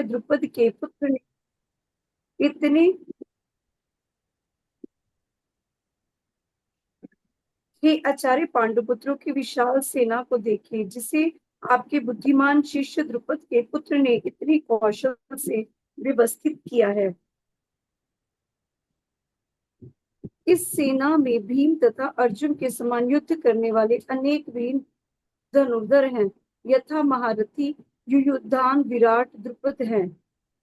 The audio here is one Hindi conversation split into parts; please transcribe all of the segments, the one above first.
शिष्य द्रुपद के पुत्र ने इतने हे आचार्य, पांडुपुत्रों की विशाल सेना को देखिए, जिसे आपके बुद्धिमान शिष्य द्रुपद के पुत्र ने इतनी कौशल से व्यवस्थित किया है। इस सेना में भीम तथा अर्जुन के समान युद्ध करने वाले अनेक वीर धनुर्धर हैं, यथा महारथी युयुधान, विराट, द्रुपद हैं।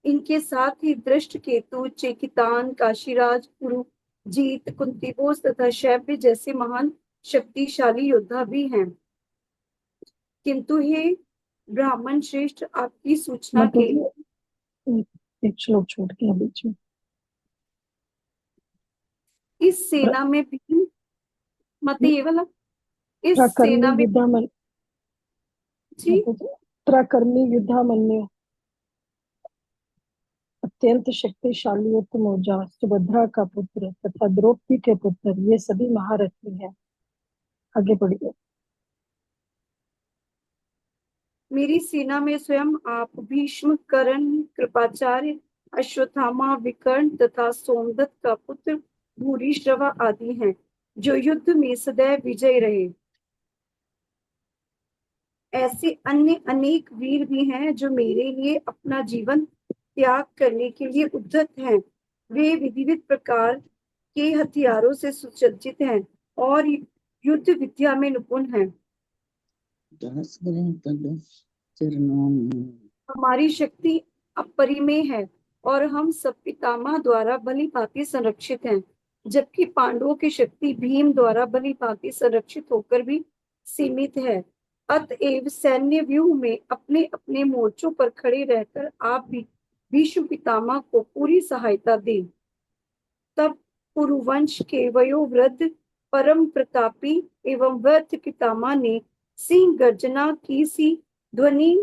इनके साथ ही दृष्टकेतु, चेकितान, काशीराज, पुरुजीत, कुंतीबोस तथा शैब्य जैसे महान शक्तिशाली योद्धा भी हैं। किंतु हे ब्राह्मण श्रेष्ठ, आपकी सूचना के एक श्लोक छोड़ के बीच में, इस सेना में भीम मत ये वाला इस त्रकर्मी सेना में युद्धामन जी त्रकर्मी युद्धामन्यु, अत्यंत शक्तिशाली उत्तमौजा, सुभद्रा का पुत्र तथा द्रौपदी के पुत्र, ये सभी महारथी हैं। आगे बढ़िए। मेरी सेना में स्वयं आप, भीष्म, कर्ण, कृपाचार्य, अश्वत्थामा, विकर्ण तथा सोमदत्त का पुत्र भूरिश्रवा आदि हैं, जो युद्ध में सदैव विजय रहे। ऐसे अन्य अनेक वीर भी हैं जो मेरे लिए अपना जीवन त्याग करने के लिए उद्यत हैं। वे विविध प्रकार के हथियारों से सुसज्जित हैं और युद्ध विद्या में निपुण हैं। हमारी शक्ति अपरिमेय है और हम सब पितामह द्वारा भली भांति संरक्षित हैं, जबकि पांडवों की शक्ति भीम द्वारा भली भांति संरक्षित होकर भी सीमित है। अतएव सैन्य व्यूह में अपने अपने मोर्चों पर खड़े रहकर आप भी भीष्म पितामह को पूरी सहायता दें। तब पुरुवंश के वयोवृद्ध परम प्रतापी एवं व्यर्थ पितामह ने सिंह गर्जना की सी ध्वनि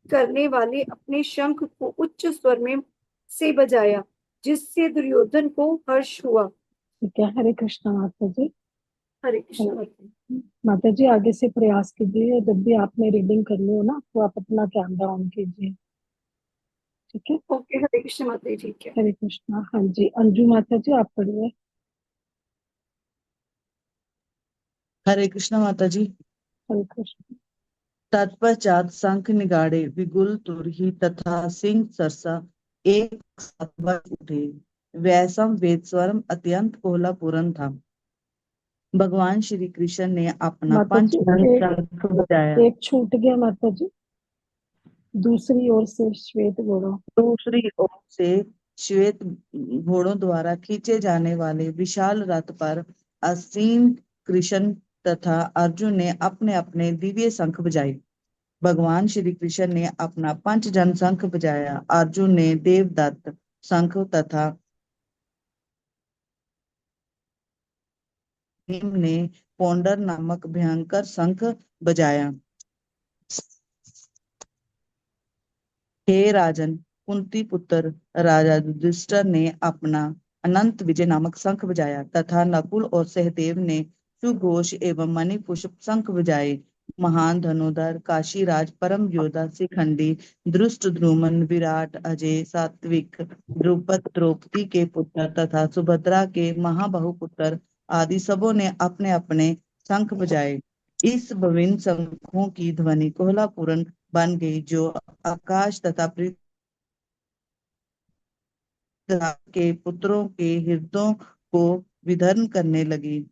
करने वाले अपने शंख को उच्च स्वर में से बजाया, जिससे दुर्योधन को हर्ष हुआ। ठीक है, हरे कृष्णा माता जी। हरे कृष्ण। माता जी आगे से प्रयास कीजिए, जब भी आपने रीडिंग करनी हो ना, तो आप अपना कैमरा ऑन कीजिए। ठीक है, ओके, हरे कृष्ण माता जी। ठीक है, हरे कृष्णा। हाँ जी, अंजू माता जी आप पढ़िए। हरे कृष्ण माता जी। हरे कृष्ण। तत्पश्चात शंख निगाड़े, बिगुल, तुरही तथा सिंह सरसा एक साथ बज उठे। वैसम वेद स्वरम अत्यंत कोलापूर्ण था। भगवान श्री कृष्ण ने अपना माता जी शंख बजाया। एक छूट गया माता जी, दूसरी ओर से श्वेत घोड़ों दूसरी ओर से श्वेत घोड़ों द्वारा खींचे जाने वाले विशाल रथ पर आसीन कृष्ण तथा अर्जुन ने अपने अपने दिव्य शंख बजाए। भगवान श्री कृष्ण ने अपना पंचजन शंख बजाया। अर्जुन ने देवदत्त शंख तथा भीम ने पौंडर नामक भयंकर शंख बजाया। हे राजन, कुंती पुत्र राजा युधिष्ठिर ने अपना अनंत विजय नामक शंख बजाया तथा नकुल और सहदेव ने सुघोष एवं मणिपुष्प शंख बजाए। महान धनुधर काशीराज, परम योद्धा शिखंडी, धृष्ट द्रुमन, विराट, अजय, सात्विक, द्रुपद, द्रौपदी के पुत्र तथा सुभद्रा के महाबाहु पुत्र आदि सबों ने अपने अपने शंख बजाए। इस विभिन्न शंखों की ध्वनि कोलापूर्ण बन गई, जो आकाश तथा पृथ्वी के पुत्रों के हृदयों को विदर्न करने लगी।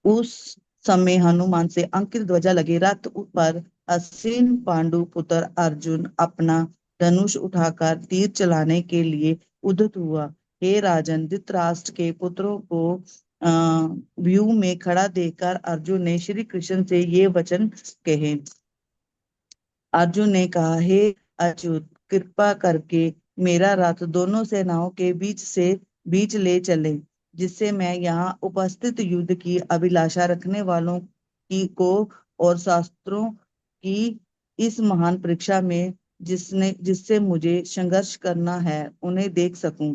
उस समय हनुमान से अंकित ध्वजा लगे रथ पर आसीन पांडु पुत्र अर्जुन अपना धनुष उठाकर तीर चलाने के लिए उद्यत हुआ। हे राजन, धृतराष्ट्र के पुत्रों को व्यूह में खड़ा देखकर अर्जुन ने श्री कृष्ण से ये वचन कहे। अर्जुन ने कहा, हे अच्युत, कृपा करके मेरा रथ दोनों सेनाओं के बीच ले चले, जिससे मैं यहाँ उपस्थित युद्ध की अभिलाषा रखने वालों को और शास्त्रों की इस महान परीक्षा में जिससे मुझे संघर्ष करना है, उन्हें देख सकूं।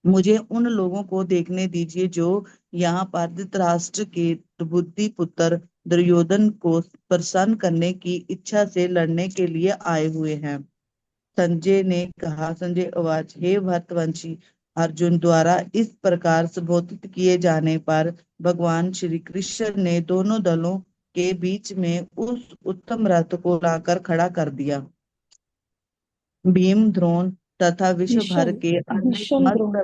मुझे उन लोगों को देखने दीजिए जो यहाँ पर धृतराष्ट्र के बुद्धि पुत्र दुर्योधन को प्रसन्न करने की इच्छा से लड़ने के लिए आए हुए हैं। संजय आवाज, हे भरतवंशी अर्जुन द्वारा इस प्रकार संबोधित किए जाने पर भगवान श्री कृष्ण ने दोनों दलों के बीच में उस उत्तम रथ को लाकर खड़ा कर दिया। भीम, द्रोण तथा विश्व भर भीषम के अन्य भीषम समस्त द्रोण,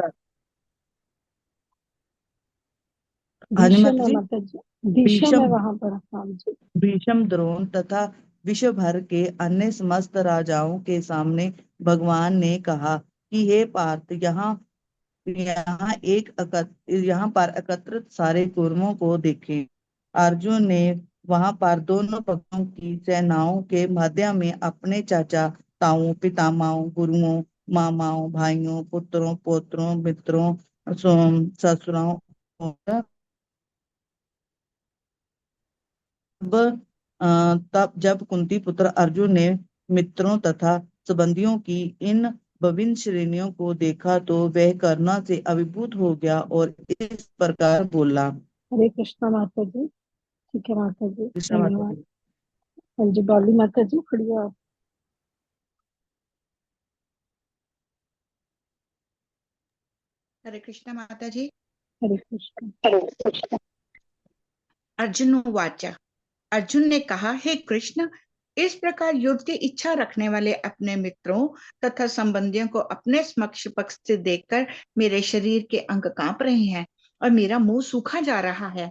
हाँ जी भीषम माता है जी। माता जी, भीषम है भीषम वहां पर। हाँ जी। भीषम, द्रोण तथा विश्व भर के अन्य समस्त राजाओं के सामने भगवान ने कहा कि हे पार्थ, यहाँ पर एकत्रित सारे कौरवों को देखें। अर्जुन ने वहां पर दोनों पक्षों की सेनाओं के मध्य में अपने चाचा ताऊं, पितामहों, गुरुओं, मामाओं, भाइयों, पुत्रों, पौत्रों, मित्रों, ससुरों और तब जब कुंती पुत्र अर्जुन ने मित्रों तथा संबंधियों की इन विभिन्न श्रेणियों को देखा तो वह करुणा से अभिभूत हो गया और इस प्रकार बोला। हरे कृष्णा माता जी। ठीक है माता जी, कृष्ण माता धन्यवाद। जी। हाँ जी, डॉली माता जी खड़ी हो आप। हरे कृष्ण माता जी। हरे कृष्ण। अर्जुन उवाच, अर्जुन ने कहा, हे कृष्ण, इस प्रकार युद्ध की इच्छा रखने वाले अपने मित्रों तथा संबंधियों को अपने समक्ष पक्ष से देखकर मेरे शरीर के अंग कांप रहे हैं और मेरा मुंह सूखा जा रहा है।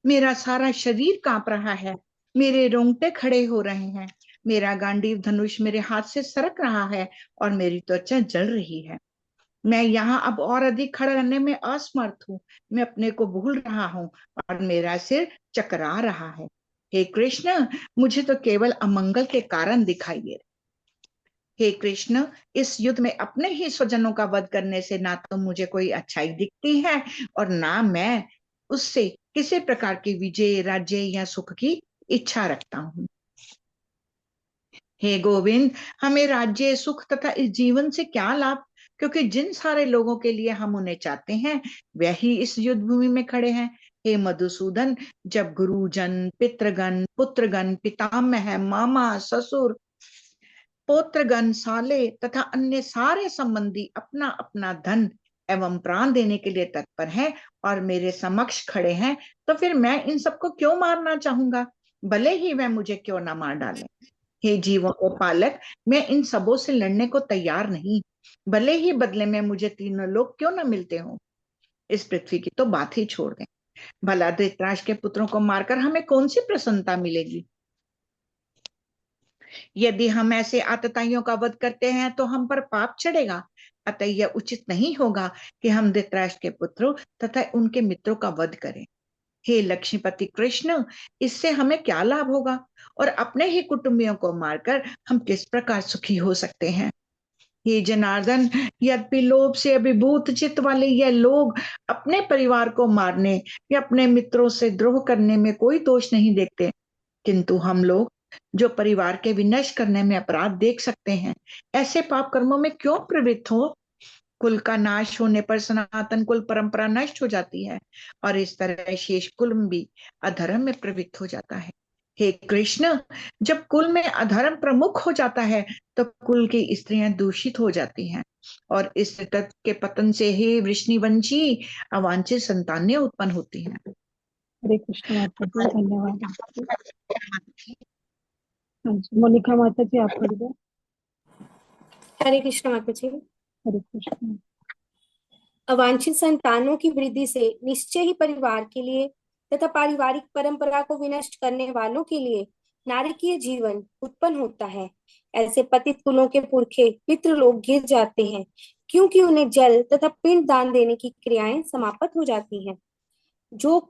मेरा सारा शरीर कांप रहा है, मेरे रोंगटे खड़े हो रहे हैं, मेरा गांडीव धनुष मेरे हाथ से सरक रहा है और मेरी त्वचा जल रही है। मैं यहाँ अब और अधिक खड़ा रहने में असमर्थ हूँ। मैं अपने को भूल रहा हूँ और मेरा सिर चकरा रहा है। हे कृष्ण, मुझे तो केवल अमंगल के कारण दिखाई दे रहे। हे कृष्ण, इस युद्ध में अपने ही स्वजनों का वध करने से ना तो मुझे कोई अच्छाई दिखती है और ना मैं उससे किसी प्रकार की विजय, राज्य या सुख की इच्छा रखता हूँ। हे गोविंद, हमें राज्य, सुख तथा इस जीवन से क्या लाभ, क्योंकि जिन सारे लोगों के लिए हम उन्हें चाहते हैं वही इस युद्ध भूमि में खड़े हैं। हे मधुसूदन, जब गुरुजन, पितृगण, पुत्रगण, पितामह, मामा, ससुर, पौत्रगण, साले तथा अन्य सारे संबंधी अपना अपना धन एवं प्राण देने के लिए तत्पर हैं और मेरे समक्ष खड़े हैं, तो फिर मैं इन सबको क्यों मारना चाहूंगा, भले ही वह मुझे क्यों ना मार डाले। हे जीवों के पालक, मैं इन सबों से लड़ने को तैयार नहीं, भले ही बदले में मुझे तीनों लोग क्यों ना मिलते हों। इस पृथ्वी की तो बात ही छोड़ दें। भला धृतराष्ट्र के पुत्रों को मारकर हमें कौन सी प्रसन्नता मिलेगी। यदि हम ऐसे आतताइयों का वध करते हैं तो हम पर पाप चढ़ेगा। अतः यह उचित नहीं होगा कि हम धृतराष्ट्र के पुत्रों तथा उनके मित्रों का वध करें। हे लक्ष्मीपति कृष्ण, इससे हमें क्या लाभ होगा और अपने ही कुटुंबियों को मारकर हम किस प्रकार सुखी हो सकते हैं। हे जनार्दन, यद्यपि लोभ से अभिभूत चित्त वाले यह लोग अपने परिवार को मारने या अपने मित्रों से द्रोह करने में कोई दोष नहीं देखते, किंतु हम लोग जो परिवार के विनाश करने में अपराध देख सकते हैं, ऐसे पाप कर्मों में क्यों प्रवृत्त हो। कुल का नाश होने पर सनातन कुल परंपरा नष्ट हो जाती है और इस तरह शेष कुल भी अधर्म में प्रवृत्त हो जाता है। हे कृष्ण, जब कुल में अधर्म प्रमुख हो जाता है तो कुल की स्त्रियां दूषित हो जाती हैं और इस तत्व के पतन से ही वृष्णिवंशी अवांछित संतानें उत्पन्न होती हैं। हरे कृष्ण माता जी, धन्यवाद आपको। हाँ जी, मोनिका माता जी आप खड़ी हो। हरे कृष्ण माता जी। हरे कृष्ण। अवांछित संतानों की वृद्धि से निश्चय ही परिवार के लिए तथा पारिवारिक परंपरा को विनष्ट करने वालों के लिए नारकीय जीवन उत्पन्न होता है। ऐसे पतित कुलों के पुरखे पितृलोक गिर जाते हैं, क्योंकि उन्हें जल तथा पिंड दान देने की क्रियाएं समाप्त हो जाती हैं। जो लोग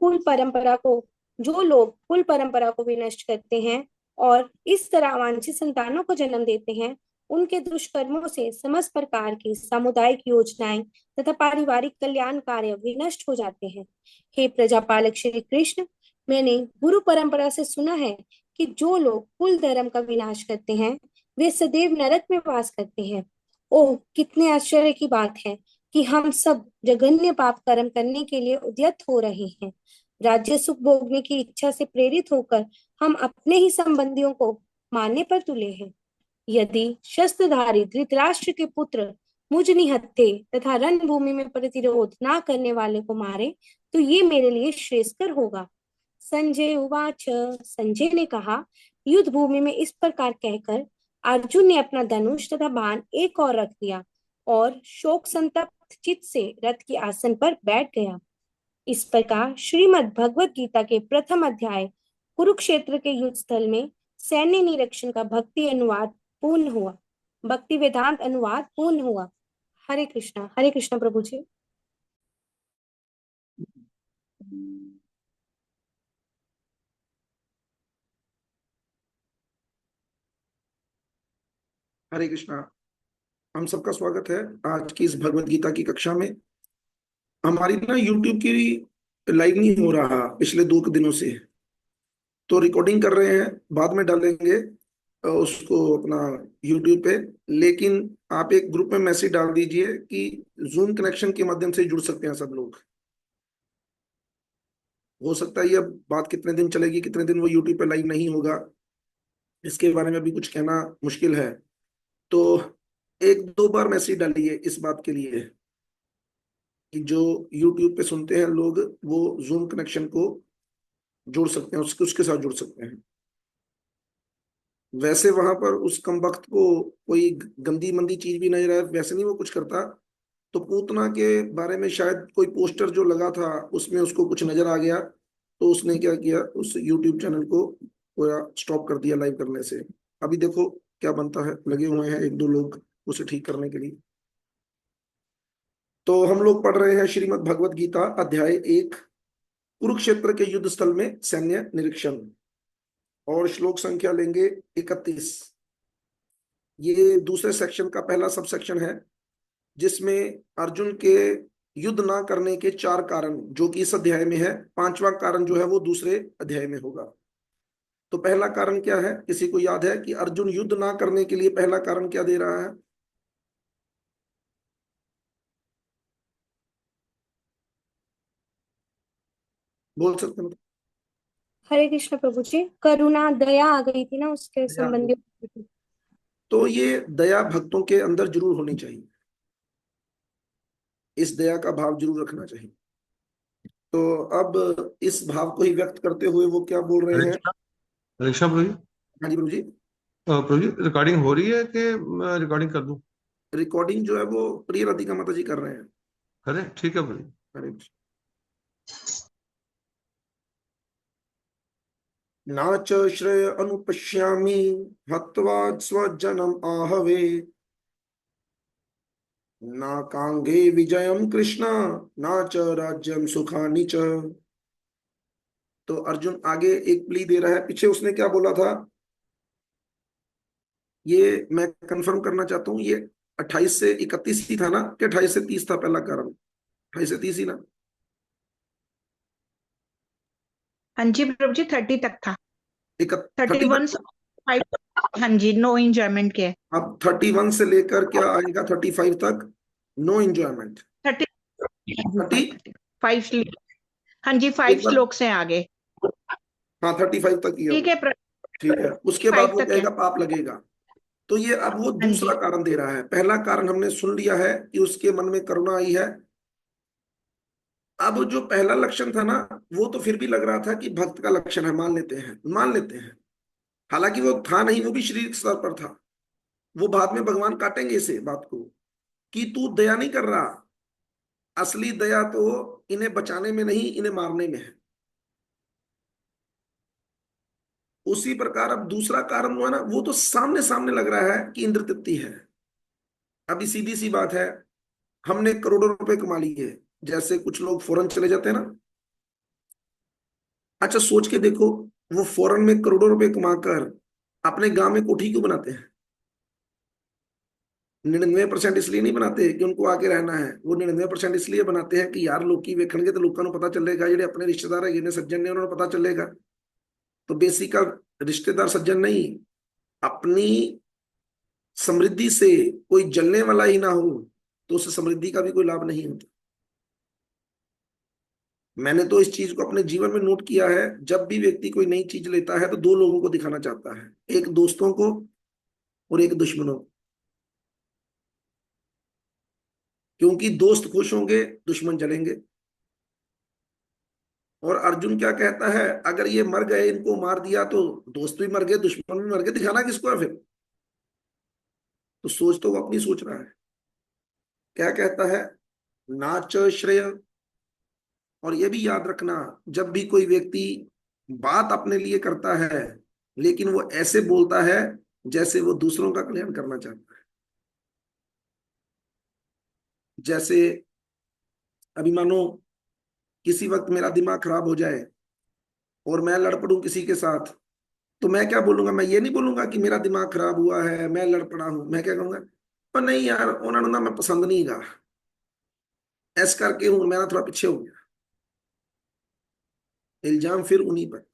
कुल परंपरा को विनष्ट करते हैं और इस तरह अवांछित संतानों को जन्म देते हैं, उनके दुष्कर्मों से समस्त प्रकार की सामुदायिक योजनाएं तथा पारिवारिक कल्याण कार्य विनष्ट हो जाते हैं। हे प्रजापालक श्री कृष्ण, मैंने गुरु परंपरा से सुना है कि जो लोग कुल धर्म का विनाश करते हैं वे सदैव नरक में वास करते हैं। ओह, कितने आश्चर्य की बात है कि हम सब जघन्य पाप कर्म करने के लिए उद्यत हो रहे हैं। राज्य सुख भोगने की इच्छा से प्रेरित होकर हम अपने ही संबंधियों को मारने पर तुले हैं। यदि शस्त्रधारी धृतराष्ट्र के पुत्र मुझ निहत्थे तथा रणभूमि में प्रतिरोध ना करने वाले को मारे तो ये मेरे लिए श्रेयस्कर होगा। संजय उवाच, संजय ने कहा, युद्ध भूमि में इस प्रकार कहकर अर्जुन ने अपना धनुष तथा बाण एक और रख दिया और शोक संतप्त चित्त से रथ के आसन पर बैठ गया। इस प्रकार श्रीमद् भगवत गीता के प्रथम अध्याय कुरुक्षेत्र के युद्ध स्थल में सैन्य निरीक्षण का भक्ति अनुवाद पूर्ण हुआ, भक्ति वेदांत अनुवाद पूर्ण हुआ। हरे कृष्णा प्रभु जी। हरे कृष्णा। हम सबका स्वागत है आज की इस भगवत गीता की कक्षा में। हमारी ना यूट्यूब की लाइव नहीं हो रहा पिछले 2 दिनों से, तो रिकॉर्डिंग कर रहे हैं, बाद में डालेंगे उसको अपना यूट्यूब पे। लेकिन आप एक ग्रुप में मैसेज डाल दीजिए कि जूम कनेक्शन के माध्यम से जुड़ सकते हैं सब लोग। हो सकता है ये बात कितने दिन चलेगी, कितने दिन वो यूट्यूब पे लाइव नहीं होगा, इसके बारे में अभी कुछ कहना मुश्किल है। तो 1-2 बार मैसेज डालिए इस बात के लिए कि जो YouTube पे सुनते हैं लोग वो जूम कनेक्शन को जोड़ सकते हैं, उसके साथ जुड़ सकते हैं। वैसे वहां पर उस कमबख्त को कोई गंदी मंदी चीज भी नहीं रहा, वैसे नहीं वो कुछ करता। तो पूतना के बारे में शायद कोई पोस्टर जो लगा था उसमें उसको कुछ नजर आ गया, तो उसने क्या किया, उस YouTube चैनल को पूरा स्टॉप कर दिया लाइव करने से। अभी देखो क्या बनता है, लगे हुए हैं 1-2 लोग उसे ठीक करने के लिए। तो हम लोग पढ़ रहे हैं श्रीमद् भगवत गीता अध्याय 1 कुरुक्षेत्र के युद्ध स्थल में सैन्य निरीक्षण, और श्लोक संख्या लेंगे 31। ये दूसरे सेक्शन का पहला सब सेक्शन है जिसमें अर्जुन के युद्ध ना करने के 4 कारण जो कि इस अध्याय में है, 5वां कारण जो है वो दूसरे अध्याय में होगा। तो पहला कारण क्या है, किसी को याद है कि अर्जुन युद्ध ना करने के लिए पहला कारण क्या दे रहा है? बोल सकते हैं? हरे कृष्ण प्रभु जी। करुणा दया आ गई थी ना उसके संबंधी। तो ये दया भक्तों के अंदर जरूर होनी चाहिए, इस दया का भाव जरूर रखना चाहिए। तो अब इस भाव को ही व्यक्त करते हुए वो क्या बोल रहे हैं? रक्षा प्रभु जी। हाँ जी प्रभु जी। प्रभु जी, रिकॉर्डिंग हो रही है कि मैं रिकॉर्डिंग कर दूं? रिकॉर्डिंग जो है वो प्रिय राधिका माता जी कर रहे हैं। अरे ठीक है प्रभु जी। हरे कृष्ण। ना च श्रेय अनुपश्यामि हत्वा स्वजनम आहवे ना कांगे विजयम कृष्ण ना च राज्यम सुखानि च। तो अर्जुन आगे एक प्ली दे रहा है, पीछे उसने क्या बोला था ये मैं कंफर्म करना चाहता हूँ। ये 28 से 31 ही था ना, कि 28 से 30 था पहला कारण? 28 से 30 ही ना? हाँ जी प्रभु जी, 30 तक था। 31 से 5। हाँ जी, नो एंजॉयमेंट के। अब 31 से लेकर क्या आएगा 35 तक? No enjoyment. 5। हाँ जी, 5 श्लोक से आगे। हाँ 35 तक ही है। ठीक है ठीक है, उसके बाद वो तक कहेगा है। पाप लगेगा। तो ये अब वो हाँ दूसरा जी। कारण दे रहा है। पहला कारण हमने सुन लिया है कि उसके मन में करुणा आई है। अब जो पहला लक्षण था ना, वो तो फिर भी लग रहा था कि भक्त का लक्षण है, मान लेते हैं, मान लेते हैं। हालांकि वो था नहीं, वो भी शरीर स्तर पर था। वो बाद में भगवान काटेंगे इसे बात को कि तू दया नहीं कर रहा, असली दया तो इन्हें बचाने में नहीं, इन्हें मारने में है। उसी प्रकार अब दूसरा कारण हुआ ना, वो तो सामने सामने लग रहा है कि इंद्र तृप्ति है। अभी सीधी सी बात है, हमने करोड़ों रुपए कमा लिए, जैसे कुछ लोग फॉरेन चले जाते हैं ना। अच्छा सोच के देखो, वो फॉरेन में करोड़ों रुपए कमाकर अपने गांव में कोठी क्यों बनाते हैं? 99% इसलिए नहीं बनाते कि उनको आके रहना है, वो 99% इसलिए बनाते हैं कि यार लोग की वेखणगे तो लोगों को पता चलेगा, जेडे अपने रिश्तेदार है जिन्हें सज्जन ने उन्होंने पता चलेगा। तो बेसिकल रिश्तेदार सज्जन नहीं, अपनी समृद्धि से कोई जलने वाला ही ना हो तो उस समृद्धि का भी कोई लाभ नहीं होता। मैंने तो इस चीज को अपने जीवन में नोट किया है, जब भी व्यक्ति कोई नई चीज लेता है तो 2 लोगों को दिखाना चाहता है, एक दोस्तों को और एक दुश्मनों को। क्योंकि दोस्त खुश होंगे, दुश्मन जलेंगे। और अर्जुन क्या कहता है, अगर ये मर गए, इनको मार दिया तो दोस्त भी मर गए, दुश्मन भी मर गए, दिखाना किसको है फिर? तो सोच तो वो अपनी सोच रहा है। क्या कहता है, नाच श्रेय। और ये भी याद रखना, जब भी कोई व्यक्ति बात अपने लिए करता है, लेकिन वो ऐसे बोलता है जैसे वो दूसरों का कल्याण करना चाहता है। जैसे अभी मानो किसी वक्त मेरा दिमाग खराब हो जाए और मैं लड़ पड़ूं किसी के साथ, तो मैं क्या बोलूंगा? मैं ये नहीं बोलूंगा कि मेरा दिमाग खराब हुआ है, मैं लड़ पड़ा हूं। मैं क्या कहूंगा, पर नहीं यार, उन्होंने ना, मैं पसंद नहीं गा, ऐस करके हूं, मैं ना थोड़ा पीछे हो गया। इल्जाम फिर उन्हीं पर।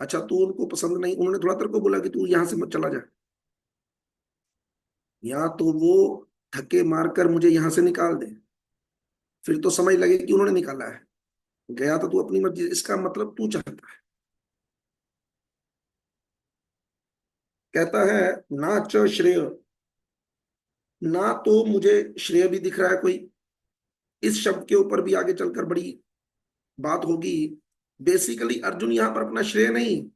अच्छा, तू उनको पसंद नहीं, उन्होंने थोड़ा तेरे को बोला कि तू यहां से मत चला जा, या तो वो धक्के मारकर मुझे यहां से निकाल दे, फिर तो समझ लगे कि उन्होंने निकाला है। गया तो तू अपनी मर्जी, इसका मतलब तू चाहता है। कहता है ना च श्रेय, ना तो मुझे श्रेय भी दिख रहा है कोई। इस शब्द के ऊपर भी आगे चलकर बड़ी बात होगी। बेसिकली अर्जुन यहां पर अपना श्रेय नहीं,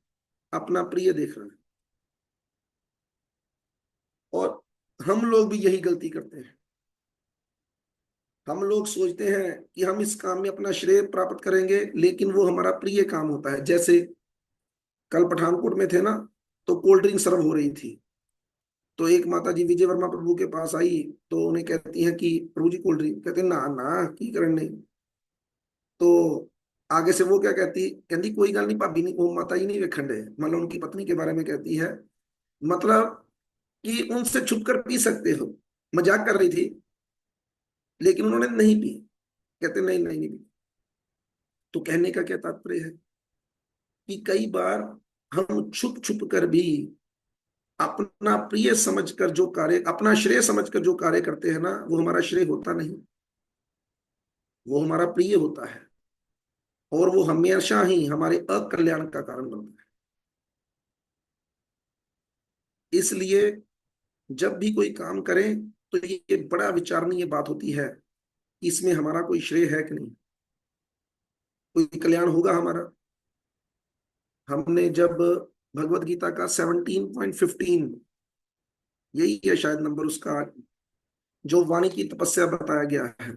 अपना प्रिय देख रहा है। और हम लोग भी यही गलती करते हैं। हम लोग सोचते हैं कि हम इस काम में अपना श्रेय प्राप्त करेंगे, लेकिन वो हमारा प्रिय काम होता है। जैसे कल पठानकोट में थे ना, तो कोल्ड ड्रिंक सर्व हो रही थी। तो एक माता जी विजय वर्मा प्रभु के पास आई, तो उन्हें कहती हैं कि प्रभु जी कोल्ड ड्रिंक। कहते ना ना की करने। तो आगे से वो क्या कहती, कहती कोई गल नहीं भाभी, नहीं वो माता जी नहीं वेखण दे, मतलब उनकी पत्नी के बारे में कहती है, मतलब कि उनसे छुप कर पी सकते हो। मजाक कर रही थी, लेकिन उन्होंने नहीं पी। कहते नहीं नहीं नहीं पी। तो कहने का क्या तात्पर्य है कि कई बार हम छुप छुप कर भी अपना प्रिय समझकर जो कार्य, अपना श्रेय समझकर जो कार्य करते हैं ना, वो हमारा श्रेय होता नहीं, वो हमारा प्रिय होता है। और वो हमेशा ही हमारे अकल्याण का कारण बनता है। इसलिए जब भी कोई काम करें, तो ये बड़ा विचारणीय बात होती है कि इसमें हमारा कोई श्रेय है कि नहीं, कोई कल्याण होगा हमारा। हमने जब भगवत गीता का 17.15, यही है शायद नंबर उसका, जो वाणी की तपस्या बताया गया है,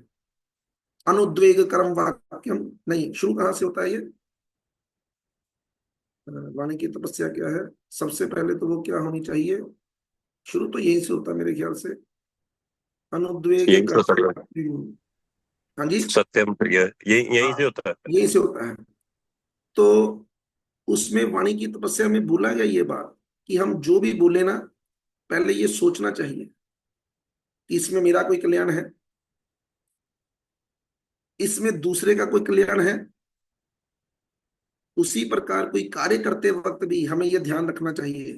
अनुद्वेग कर्म वाक्यम, नहीं शुरू कहां से होता है ये? वाणी की तपस्या क्या है? सबसे पहले तो वो क्या होनी चाहिए? शुरू तो यहीं से होता है मेरे ख्याल से, अनुद्वेग यही से होता है, कर्म। हाँ जी, सत्यम प्रिय, यही से होता है। यहीं से होता है। तो उसमें वाणी की तपस्या में बोला गया ये बात कि हम जो भी बोले ना, पहले ये सोचना चाहिए कि इसमें मेरा कोई कल्याण है, इसमें दूसरे का कोई कल्याण है। उसी प्रकार कोई कार्य करते वक्त भी हमें यह ध्यान रखना चाहिए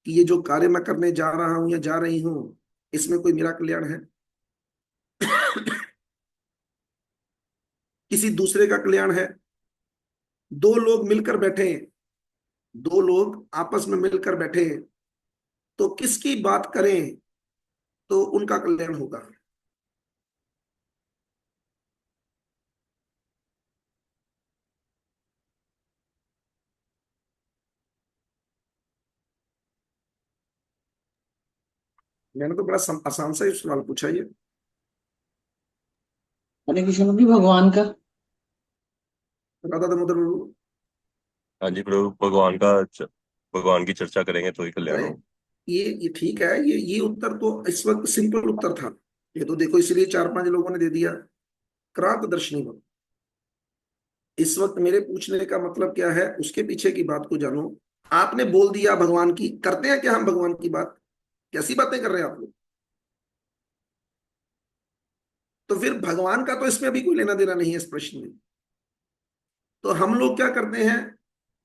कि ये जो कार्य मैं करने जा रहा हूं या जा रही हूं, इसमें कोई मेरा कल्याण है, किसी दूसरे का कल्याण है। दो लोग मिलकर बैठे, दो लोग आपस में मिलकर बैठे, तो किसकी बात करें तो उनका कल्याण होगा। मैंने तो बड़ा आसान सा ही सवाल पूछा ये। हरे कृष्ण भी भगवान का। राधा दामोदर प्रभु। हाँ जी प्रभु, भगवान की चर्चा करेंगे तो ही कल्याण अरे हो। ये ठीक है, ये उत्तर तो इस वक्त सिंपल उत्तर था। ये तो देखो, इसलिए 4-5 लोगों ने दे दिया। क्रांत दर्शनी बनो। इस वक्त मेरे पूछने का मतलब क्या है, उसके पीछे की बात को जानो। आपने बोल दिया भगवान की, करते हैं क्या हम भगवान की बात? कैसी बातें कर रहे हैं आप लोग? तो फिर भगवान का तो इसमें अभी कोई लेना देना नहीं है इस प्रश्न में। तो हम लोग क्या करते हैं,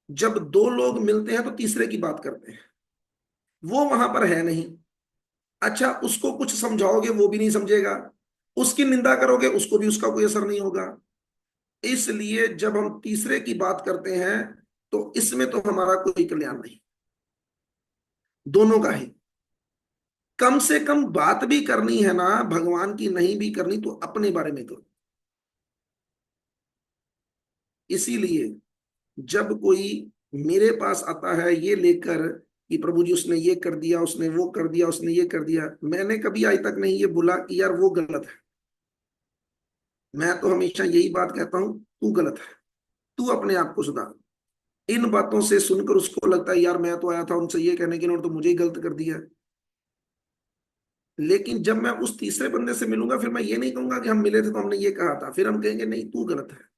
जब दो लोग मिलते हैं तो तीसरे की बात करते हैं, वो वहां पर है नहीं। अच्छा, उसको कुछ समझाओगे वो भी नहीं समझेगा, उसकी निंदा करोगे उसको भी उसका कोई असर नहीं होगा। इसलिए जब हम तीसरे की बात करते हैं तो इसमें तो हमारा कोई कल्याण नहीं, दोनों का ही। कम से कम बात भी करनी है ना, भगवान की नहीं भी करनी तो अपने बारे में करो। इसीलिए जब कोई मेरे पास आता है ये लेकर कि प्रभु जी उसने ये कर दिया, उसने वो कर दिया, उसने ये कर दिया, मैंने कभी आज तक नहीं ये बोला कि यार वो गलत है। मैं तो हमेशा यही बात कहता हूं, तू गलत है, तू अपने आप को सुधार। इन बातों से सुनकर उसको लगता है यार मैं तो आया था उनसे ये कहने के लिए, उन्होंने तो मुझे ही गलत कर दिया। लेकिन जब मैं उस तीसरे बंदे से मिलूंगा, फिर मैं ये नहीं कहूंगा कि हम मिले थे तो हमने ये कहा था, फिर हम कहेंगे नहीं तू गलत है।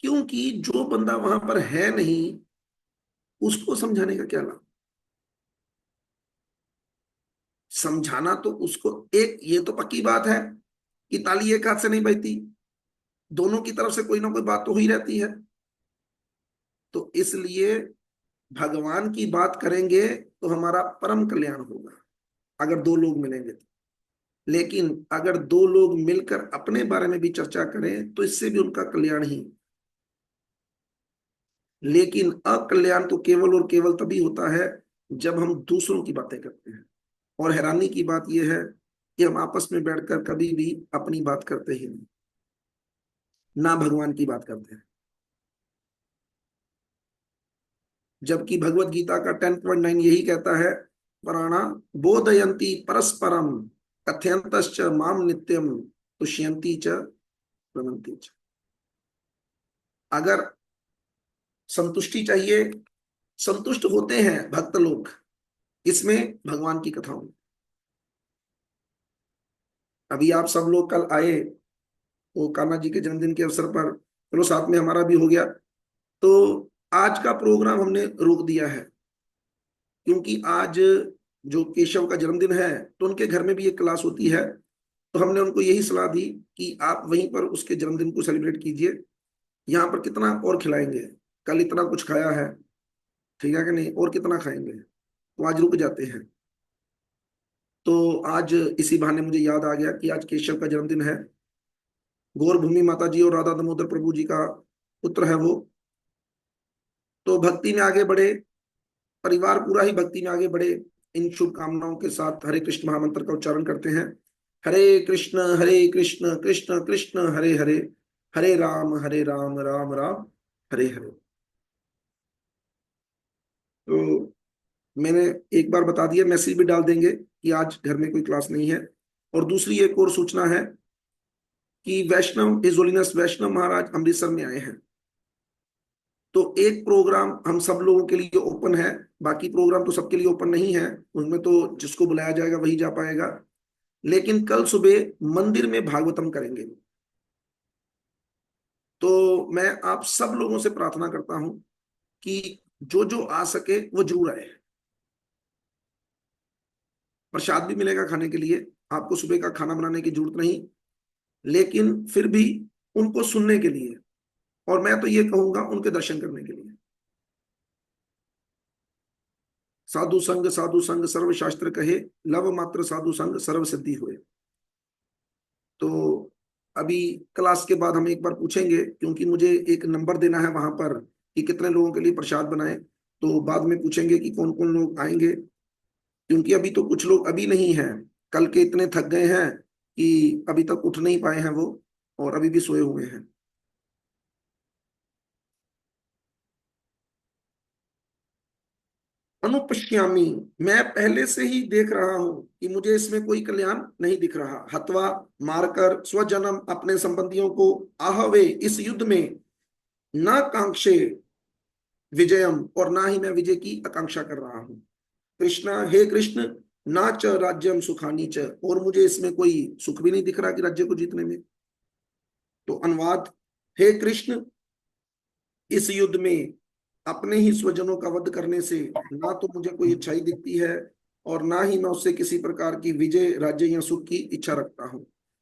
क्योंकि जो बंदा वहां पर है नहीं, उसको समझाने का क्या लाभ? समझाना तो उसको, एक ये तो पक्की बात है कि ताली एक हाथ से नहीं बजती, दोनों की तरफ से कोई ना कोई बात तो हुई रहती है। तो इसलिए भगवान की बात करेंगे तो हमारा परम कल्याण होगा अगर दो लोग मिलेंगे तो। लेकिन अगर दो लोग मिलकर अपने बारे में भी चर्चा करें तो इससे भी उनका कल्याण ही। लेकिन अकल्याण तो केवल और केवल तभी होता है जब हम दूसरों की बातें करते हैं। और हैरानी की बात यह है कि हम आपस में बैठकर कभी भी अपनी बात करते ही नहीं, ना भगवान की बात करते हैं। जबकि भगवत गीता का 10.9 यही कहता है, प्राणा बोधयंती परस्परम कथयंतश्च माम नित्यम तुष्यंती च प्रणंती च। अगर संतुष्टि चाहिए, संतुष्ट होते हैं भक्त लोग इसमें, भगवान की कथाओं में। अभी आप सब लोग कल आए वो कान्हा जी के जन्मदिन के अवसर पर, चलो साथ में हमारा भी हो गया। तो आज का प्रोग्राम हमने रोक दिया है क्योंकि आज जो केशव का जन्मदिन है तो उनके घर में भी एक क्लास होती है। तो हमने उनको यही सलाह दी कि आप वहीं पर उसके जन्मदिन को सेलिब्रेट कीजिए। यहाँ पर कितना और खिलाएंगे, कल इतना कुछ खाया है, ठीक है कि नहीं, और कितना खाएंगे, तो आज रुक जाते हैं। तो आज इसी बहाने मुझे याद आ गया कि आज केशव का जन्मदिन है। गौर भूमि माता जी और राधा दामोदर प्रभु जी का पुत्र है वो। तो भक्ति में आगे बढ़े, परिवार पूरा ही भक्ति में आगे बढ़े। इन शुभकामनाओं के साथ हरे कृष्ण महामंत्र का उच्चारण करते हैं। हरे कृष्ण कृष्ण कृष्ण हरे हरे, हरे राम राम राम हरे हरे। तो मैंने एक बार बता दिया, मैसेज भी डाल देंगे कि आज घर में कोई क्लास नहीं है। और दूसरी एक और सूचना है कि वैष्णव हिज होलीनेस वैष्णव महाराज अमृतसर में आए हैं। तो एक प्रोग्राम हम सब लोगों के लिए ओपन है, बाकी प्रोग्राम तो सबके लिए ओपन नहीं है, उनमें तो जिसको बुलाया जाएगा वही जा पाएगा। लेकिन कल सुबह मंदिर में भागवतम करेंगे। तो मैं आप सब लोगों से प्रार्थना करता हूं कि जो जो आ सके वो जरूर आए। प्रसाद भी मिलेगा खाने के लिए, आपको सुबह का खाना बनाने की जरूरत नहीं, लेकिन फिर भी उनको सुनने के लिए, और मैं तो ये कहूंगा उनके दर्शन करने के लिए। साधु संग सर्व शास्त्र कहे, लव मात्र साधु संग सर्व सिद्धि हुए। तो अभी क्लास के बाद हम एक बार पूछेंगे, क्योंकि मुझे एक नंबर देना है वहां पर कि कितने लोगों के लिए प्रसाद बनाए। तो बाद में पूछेंगे कि कौन कौन लोग आएंगे, क्योंकि अभी तो कुछ लोग अभी नहीं हैं, कल के इतने थक गए हैं कि अभी तक उठ नहीं पाए हैं वो, और अभी भी सोए हुए हैं। अनुपश्यामी, मैं पहले से ही देख रहा हूं कि मुझे इसमें कोई कल्याण नहीं दिख रहा। हत्वा, मारकर स्वजनम, अपने संबंधियों को, आहवे, इस युद्ध में, न कांक्षे विजयम, और ना ही मैं विजय की आकांक्षा कर रहा हूं। कृष्णा, हे कृष्ण, ना च राज्यम सुखानी च, और मुझे इसमें कोई सुख भी नहीं दिख रहा कि राज्य को जीतने में। तो अनुवाद, हे कृष्ण, इस युद्ध में अपने ही स्वजनों का वध करने से ना तो मुझे कोई अच्छाई दिखती है, और ना ही मैं उससे किसी प्रकार की विजय, राज्य या सुख की इच्छा रखता हूं।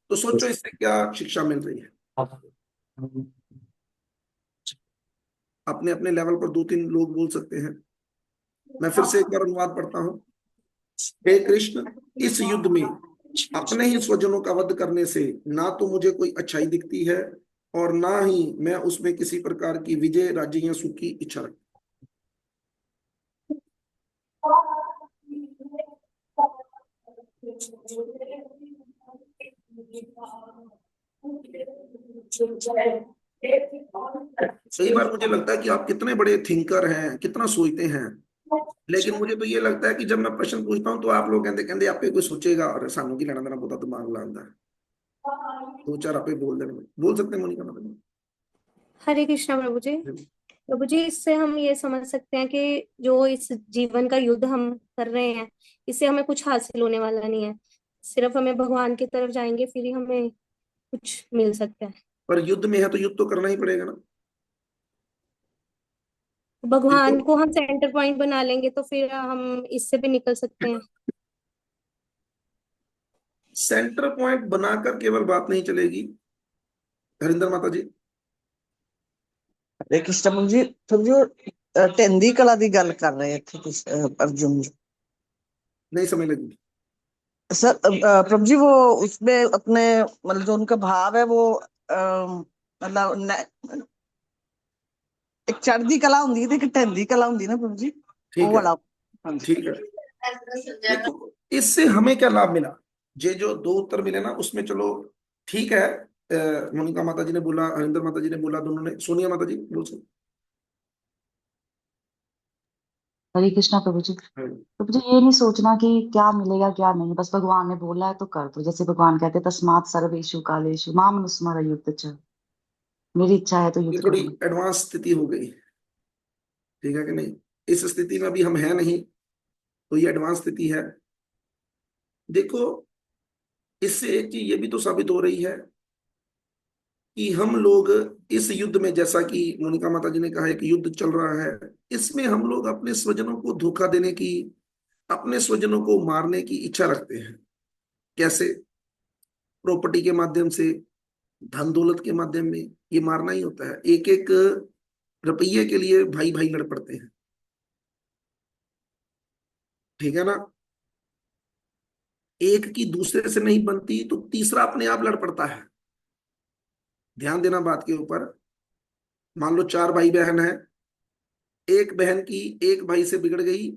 तो सोचो इससे क्या शिक्षा मिल रही है। अपने अपने लेवल पर 2-3 लोग बोल सकते हैं। मैं फिर से एक बार अनुवाद पढ़ता हूं। हे कृष्ण, इस युद्ध में अपने ही स्वजनों का वध करने से ना तो मुझे कोई अच्छाई दिखती है, और ना ही मैं उसमें किसी प्रकार की विजय, राज्य या सुख की इच्छा रखता कई बार मुझे लगता है कि आप कितने बड़े थिंकर हैं, कितना सोचते हैं, लेकिन मुझे तो ये लगता है कि जब मैं प्रश्न पूछता हूँ तो आप लोग कहते कहते आपे कोई सोचेगा और सानू की लेना देना बहुत दिमाग लाता है, दो चार आपे बोल देने में बोल सकते हैं मोनिका मैडम। हरे कृष्णा प्रभु जी। प्रभु जी, इससे हम ये समझ सकते हैं कि जो इस जीवन का युद्ध हम कर रहे हैं, इससे हमें कुछ हासिल होने वाला नहीं है। सिर्फ हमें भगवान की तरफ जाएंगे फिर ही हमें कुछ मिल सकता है। पर युद्ध में है तो युद्ध तो करना ही पड़ेगा ना। देखो भगवान को हम सेंटर पॉइंट बना लेंगे तो फिर हम इससे भी निकल सकते हैं। सेंटर पॉइंट बनाकर केवल बात नहीं चलेगी। हरिंदर माता जी। हरे कृष्ण प्रभु जी। प्रभु जी ਢਹਿੰਦੀ कला की गल कर रहे थे अर्जुन जी। नहीं समझ लगी सर प्रभु जी वो उसमें अपने मतलब जो उनका भाव है वो मतलब एक चढ़ती कला होंगी है, एक ਢਹਿੰਦੀ कला होंगी ना प्रभु जी। ठीक वो है, वाला। ठीक है। देखो इससे हमें क्या लाभ मिला, ये जो दो उत्तर मिले ना उसमें चलो ठीक है। मोनिका माता जी ने बोला, हरिंदर माता जी ने बोला, दोनों ने। सोनिया माता जी बोल सकते। हरे कृष्णा प्रभु जी। प्रभु जी ये नहीं सोचना कि क्या मिलेगा क्या नहीं, बस भगवान ने बोला है तो कर दो। जैसे भगवान कहते हैं तस्मात् सर्वेषु कालेषु मां मनुस्मर युद्ध च, मेरी इच्छा है तो ये युद्ध थोड़ी करूंगा। एडवांस स्थिति हो गई, ठीक है कि नहीं। इस स्थिति में अभी हम है नहीं, तो ये एडवांस स्थिति है। देखो इससे एक चीज ये भी तो साबित हो रही है कि हम लोग इस युद्ध में, जैसा कि मोनिका माता जी ने कहा, एक युद्ध चल रहा है, इसमें हम लोग अपने स्वजनों को धोखा देने की, अपने स्वजनों को मारने की इच्छा रखते हैं। कैसे? प्रॉपर्टी के माध्यम से, धन दौलत के माध्यम में। ये मारना ही होता है। एक एक रुपये के लिए भाई भाई लड़ पड़ते हैं, ठीक है ना। एक की दूसरे से नहीं बनती तो तीसरा अपने आप लड़ पड़ता है। ध्यान देना बात के ऊपर। मान लो 4 भाई बहन है, एक बहन की एक भाई से बिगड़ गई,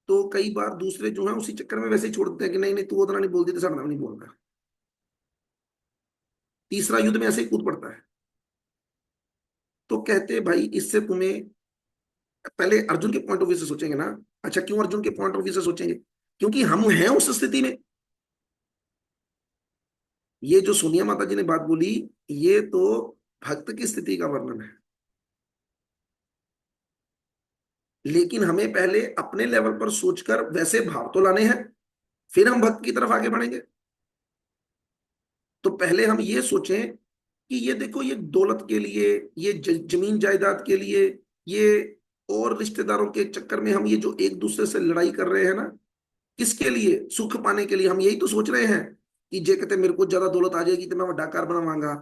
तो कई बार दूसरे जो है उसी चक्कर में वैसे ही छोड़ देते हैं कि नहीं नहीं तू उतना नहीं बोलती तो साढ़ा नहीं बोल रहा। तीसरा युद्ध में ऐसे ही कूद पड़ता है। तो कहते भाई इससे तुम्हें, पहले अर्जुन के पॉइंट ऑफ व्यू से सोचेंगे ना। अच्छा क्यों अर्जुन के पॉइंट ऑफ व्यू से सोचेंगे? क्योंकि हम हैं उस स्थिति में। ये जो सोनिया माता जी ने बात बोली, ये तो भक्त की स्थिति का वर्णन है, लेकिन हमें पहले अपने लेवल पर सोचकर वैसे भाव तो लाने हैं, फिर हम भक्त की तरफ आगे बढ़ेंगे। तो पहले हम ये सोचें कि ये देखो, ये दौलत के लिए, ये जमीन जायदाद के लिए, ये और रिश्तेदारों के चक्कर में हम ये जो एक दूसरे से लड़ाई कर रहे हैं ना, किसके लिए? सुख पाने के लिए। हम यही तो सोच रहे हैं कि जे कहते मेरे को ज्यादा दौलत आ जाएगी तो मैं बड़ा कार बनावांगा।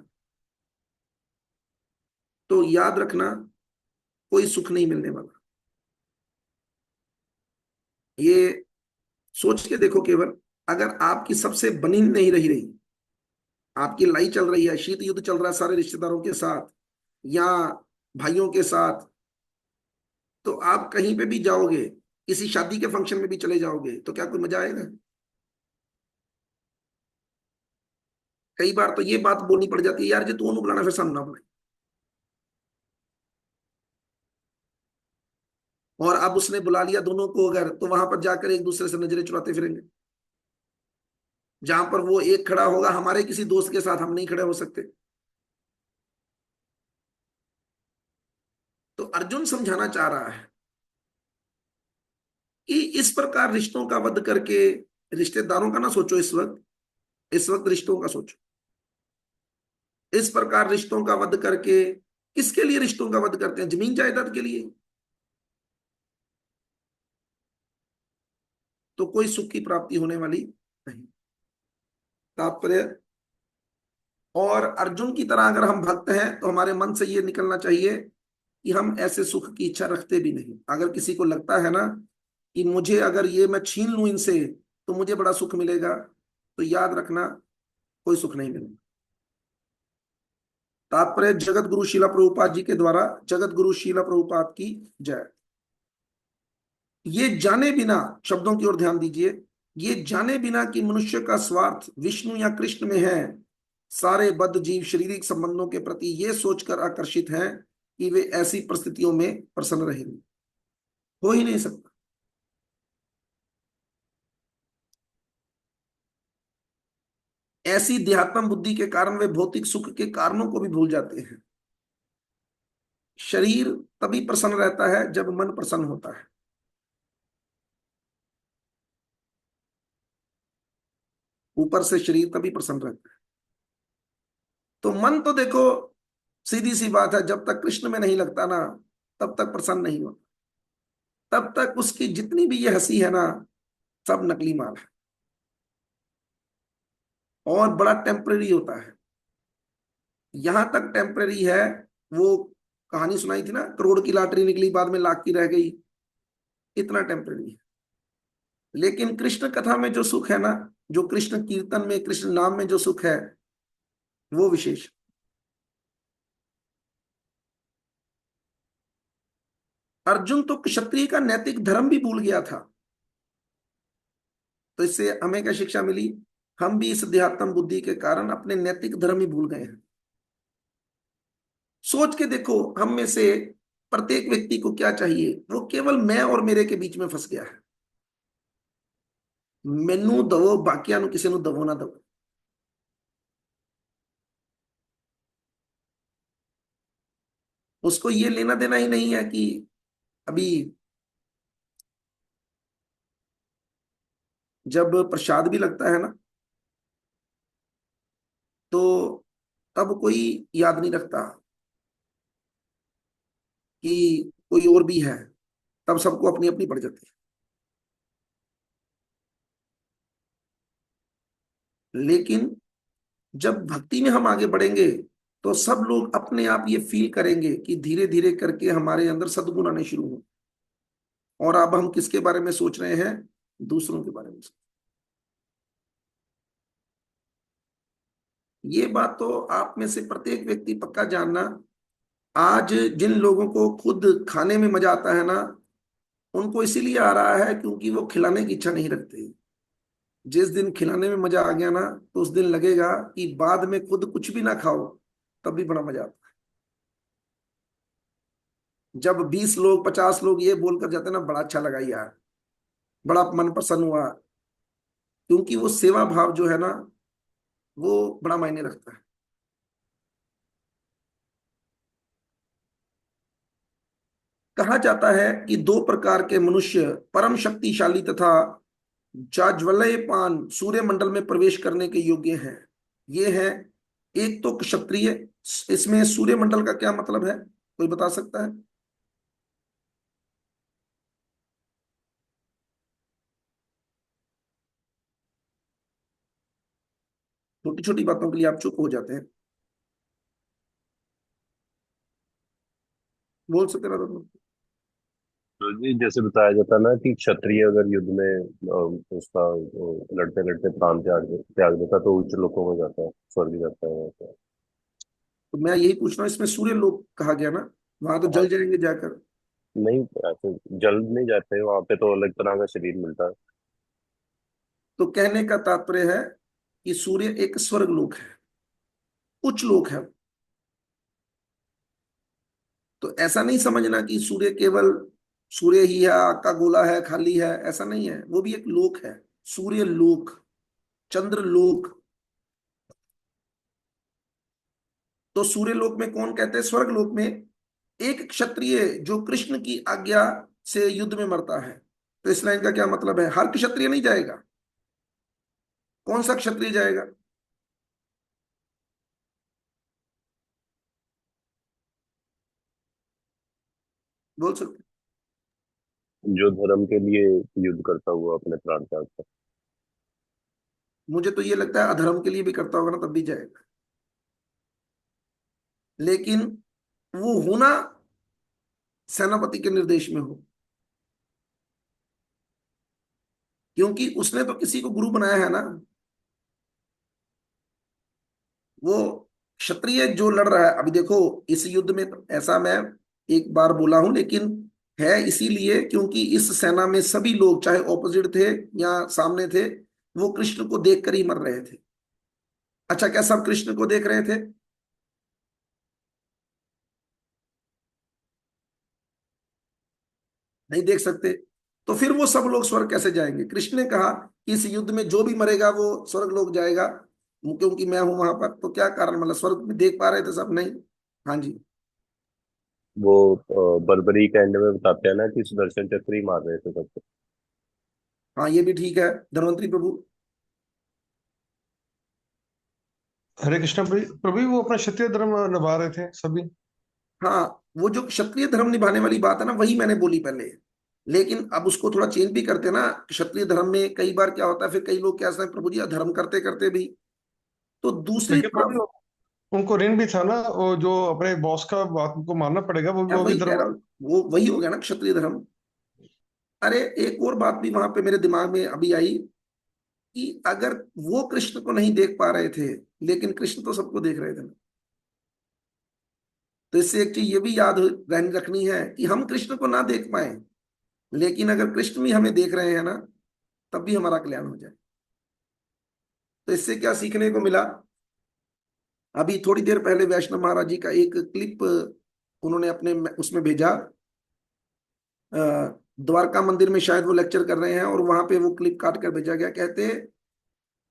तो याद रखना, कोई सुख नहीं मिलने वाला। ये सोच के देखो, केवल अगर आपकी सबसे बनी नहीं रही, आपकी लड़ाई चल रही है, शीत युद्ध चल रहा है सारे रिश्तेदारों के साथ या भाइयों के साथ, तो आप कहीं पे भी जाओगे, किसी शादी के फंक्शन में भी चले जाओगे, तो क्या कोई मजा आएगा? कई बार तो ये बात बोलनी पड़ जाती है, यार जो तू बुलाना फिर सामना बुलाए। और अब उसने बुला लिया दोनों को अगर, तो वहां पर जाकर एक दूसरे से नजरें चुराते फिरेंगे। जहां पर वो एक खड़ा होगा, हमारे किसी दोस्त के साथ हम नहीं खड़े हो सकते। तो अर्जुन समझाना चाह रहा है कि इस प्रकार रिश्तों का वध करके, रिश्तेदारों का ना सोचो इस वक्त रिश्तों का सोचो। इस प्रकार रिश्तों का वध करके, किसके लिए रिश्तों का वध करते हैं? जमीन जायदाद के लिए। तो कोई सुख की प्राप्ति होने वाली नहीं। तात्पर्य, और अर्जुन की तरह अगर हम भक्त हैं तो हमारे मन से ये निकलना चाहिए कि हम ऐसे सुख की इच्छा रखते भी नहीं। अगर किसी को लगता है ना कि मुझे अगर ये मैं छीन लूं इनसे तो मुझे बड़ा सुख मिलेगा, तो याद रखना कोई सुख नहीं मिलेगा। तात्पर्य, जगत गुरु शीला प्रभुपाद जी के द्वारा, जगत गुरु शीला प्रभुपाद की जय। ये जाने बिना शब्दों की ओर ध्यान दीजिए। ये जाने बिना कि मनुष्य का स्वार्थ विष्णु या कृष्ण में है, सारे बद्ध जीव शारीरिक संबंधों के प्रति ये सोचकर आकर्षित हैं कि वे ऐसी परिस्थितियों में प्रसन्न रहेंगे। हो ही नहीं सकता। ऐसी देहात्म बुद्धि के कारण वे भौतिक सुख के कारणों को भी भूल जाते हैं। शरीर तभी प्रसन्न रहता है जब मन प्रसन्न होता है। ऊपर से शरीर तभी प्रसन्न रहता है। तो मन तो देखो, सीधी सी बात है, जब तक कृष्ण में नहीं लगता ना, तब तक प्रसन्न नहीं होता। तब तक उसकी जितनी भी ये हंसी है ना, सब नकली माल है और बड़ा टेम्परेरी होता है। यहां तक टेम्परेरी है, वो कहानी सुनाई थी ना, करोड़ की लॉटरी निकली बाद में लाख की रह गई, इतना टेम्परेरी है। लेकिन कृष्ण कथा में जो सुख है ना, जो कृष्ण कीर्तन में, कृष्ण नाम में जो सुख है, वो विशेष। अर्जुन तो क्षत्रिय का नैतिक धर्म भी भूल गया था। तो इससे हमें क्या शिक्षा मिली? हम भी इस अध्यात्म बुद्धि के कारण अपने नैतिक धर्म ही भूल गए हैं। सोच के देखो, हम में से प्रत्येक व्यक्ति को क्या चाहिए? वो केवल मैं और मेरे के बीच में फंस गया है। मैनू दवो, बाकिया नु किसी नु दवो ना दवो। उसको ये लेना देना ही नहीं है कि अभी जब प्रसाद भी लगता है ना, तो तब कोई याद नहीं रखता कि कोई और भी है, तब सबको अपनी अपनी पड़ जाती है। लेकिन जब भक्ति में हम आगे बढ़ेंगे, तो सब लोग अपने आप ये फील करेंगे कि धीरे धीरे करके हमारे अंदर सद्गुण आने शुरू हो। और अब हम किसके बारे में सोच रहे हैं? दूसरों के बारे में। ये बात तो आप में से प्रत्येक व्यक्ति पक्का जानना, आज जिन लोगों को खुद खाने में मजा आता है ना, उनको इसीलिए आ रहा है क्योंकि वो खिलाने की इच्छा नहीं रखते। जिस दिन खिलाने में मजा आ गया ना, तो उस दिन लगेगा कि बाद में खुद कुछ भी ना खाओ तब भी बड़ा मजा आता है। जब 20 लोग 50 लोग ये बोलकर जाते हैं ना, बड़ा अच्छा लगा यार, बड़ा मन प्रसन्न हुआ, क्योंकि वो सेवा भाव जो है ना, वो बड़ा मायने रखता है। कहा जाता है कि दो प्रकार के मनुष्य परम शक्तिशाली तथा जाज्वल्यमान सूर्य मंडल में प्रवेश करने के योग्य हैं। ये है, एक तो क्षत्रिय। इसमें सूर्य मंडल का क्या मतलब है, कोई बता सकता है? छोटी छोटी बातों के लिए आप चुप हो जाते हैं, बोल सकते ना तो। तो जी जैसे बताया जाता है ना कि क्षत्रिय अगर युद्ध में उसका लड़ते लड़ते प्राण त्याग त्याग देता तो उच्च लोकों में जाता है, स्वर्ग जाता है वहाँ पे। तो मैं यही पूछ रहा हूँ, इसमें सूर्य लोक कहा गया ना, वहां तो हाँ, जल जाएंगे जाकर। नहीं ऐसे जल्द नहीं जाते, वहां पे तो अलग तरह का शरीर मिलता है। तो कहने का तात्पर्य है कि सूर्य एक स्वर्ग लोक है, उच्च लोक है। तो ऐसा नहीं समझना कि सूर्य केवल सूर्य ही है, आग का गोला है, खाली है, ऐसा नहीं है। वो भी एक लोक है, सूर्य लोक, चंद्र लोक। तो सूर्य लोक में कौन कहते हैं? स्वर्ग लोक में एक क्षत्रिय जो कृष्ण की आज्ञा से युद्ध में मरता है। तो इस लाइन का क्या मतलब है? हर क्षत्रिय नहीं जाएगा। कौन सा क्षत्रिय जाएगा? बोल सकते? जो धर्म के लिए युद्ध करता हुआ अपने प्राण त्यागता। मुझे तो ये लगता है अधर्म के लिए भी करता होगा ना, तब भी जाएगा। लेकिन वो होना सेनापति के निर्देश में हो, क्योंकि उसने तो किसी को गुरु बनाया है ना। वो क्षत्रिय जो लड़ रहा है, अभी देखो इस युद्ध में, तो ऐसा मैं एक बार बोला हूं, लेकिन है इसीलिए क्योंकि इस सेना में सभी लोग, चाहे ऑपोजिट थे या सामने थे, वो कृष्ण को देखकर ही मर रहे थे। अच्छा, क्या सब कृष्ण को देख रहे थे? नहीं देख सकते। तो फिर वो सब लोग स्वर्ग कैसे जाएंगे? कृष्ण ने कहा कि इस युद्ध में जो भी मरेगा वो स्वर्ग लोग जाएगा, क्योंकि मैं हूं वहां पर। तो क्या कारण, मतलब स्वर्ग में देख पा रहे थे सब? नहीं। हाँ जी। वो बर्बरी के एंड में बताते हैं ना कि सुदर्शन चक्र ही मार रहे थे सबको। हाँ, ये भी ठीक है धनवंतरी प्रभु। हरे कृष्णा प्रभु प्रभु, वो अपना क्षत्रिय धर्म निभा रहे थे सभी। हाँ, वो जो क्षत्रिय धर्म निभाने वाली बात है ना, वही मैंने बोली पहले। लेकिन अब उसको थोड़ा चेंज भी करते हैं ना। क्षत्रिय धर्म में कई बार क्या होता है, फिर कई लोग क्या हैं, प्रभु जी धर्म करते करते भी। तो दूसरी लेकिन तरफ, प्रभु उनको ऋण भी था ना, वो जो अपने बॉस का बात को मानना पड़ेगा, मैं वो भी वही कह धर्म। रहा हूँ, वो वही हो गया ना क्षत्रिय धर्म। अरे, एक और बात भी वहां पे मेरे दिमाग में अभी आई कि अगर वो कृष्ण को नहीं देख पा रहे थे, लेकिन कृष्ण तो सबको देख रहे थे ना। तो इससे एक चीज ये भी याद रखनी है कि हम कृष्ण को ना देख पाए, लेकिन अगर कृष्ण भी हमें देख रहे हैं ना, तब भी हमारा कल्याण हो जाए। तो इससे क्या सीखने को मिला? अभी थोड़ी देर पहले वैष्णव महाराज जी का एक क्लिप उन्होंने अपने उसमें भेजा। द्वारका मंदिर में शायद वो लेक्चर कर रहे हैं, और वहां पे वो क्लिप काट कर भेजा गया। कहते हैं,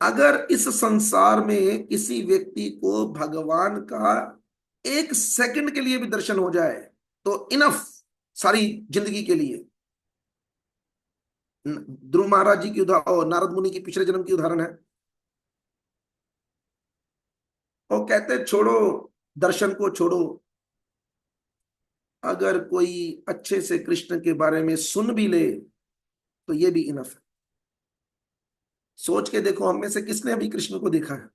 अगर इस संसार में किसी व्यक्ति को भगवान का एक सेकंड के लिए भी दर्शन हो जाए तो इनफ, सारी जिंदगी के लिए। ध्रुव महाराज जी की उदाहरण और नारद मुनि की पिछले जन्म की उदाहरण है। वो कहते छोड़ो, दर्शन को छोड़ो, अगर कोई अच्छे से कृष्ण के बारे में सुन भी ले तो ये भी इनफ है। सोच के देखो, हम में से किसने अभी कृष्ण को देखा है?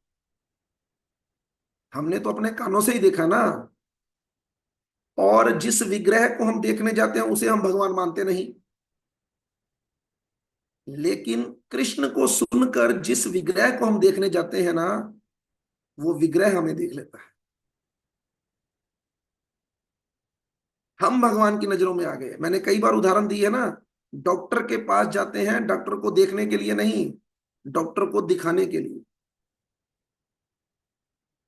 हमने तो अपने कानों से ही देखा ना। और जिस विग्रह को हम देखने जाते हैं उसे हम भगवान मानते नहीं, लेकिन कृष्ण को सुनकर जिस विग्रह को हम देखने जाते हैं ना, वो विग्रह हमें देख लेता है। हम भगवान की नजरों में आ गए। मैंने कई बार उदाहरण दी है ना। डॉक्टर के पास जाते हैं डॉक्टर को देखने के लिए नहीं, डॉक्टर को दिखाने के लिए।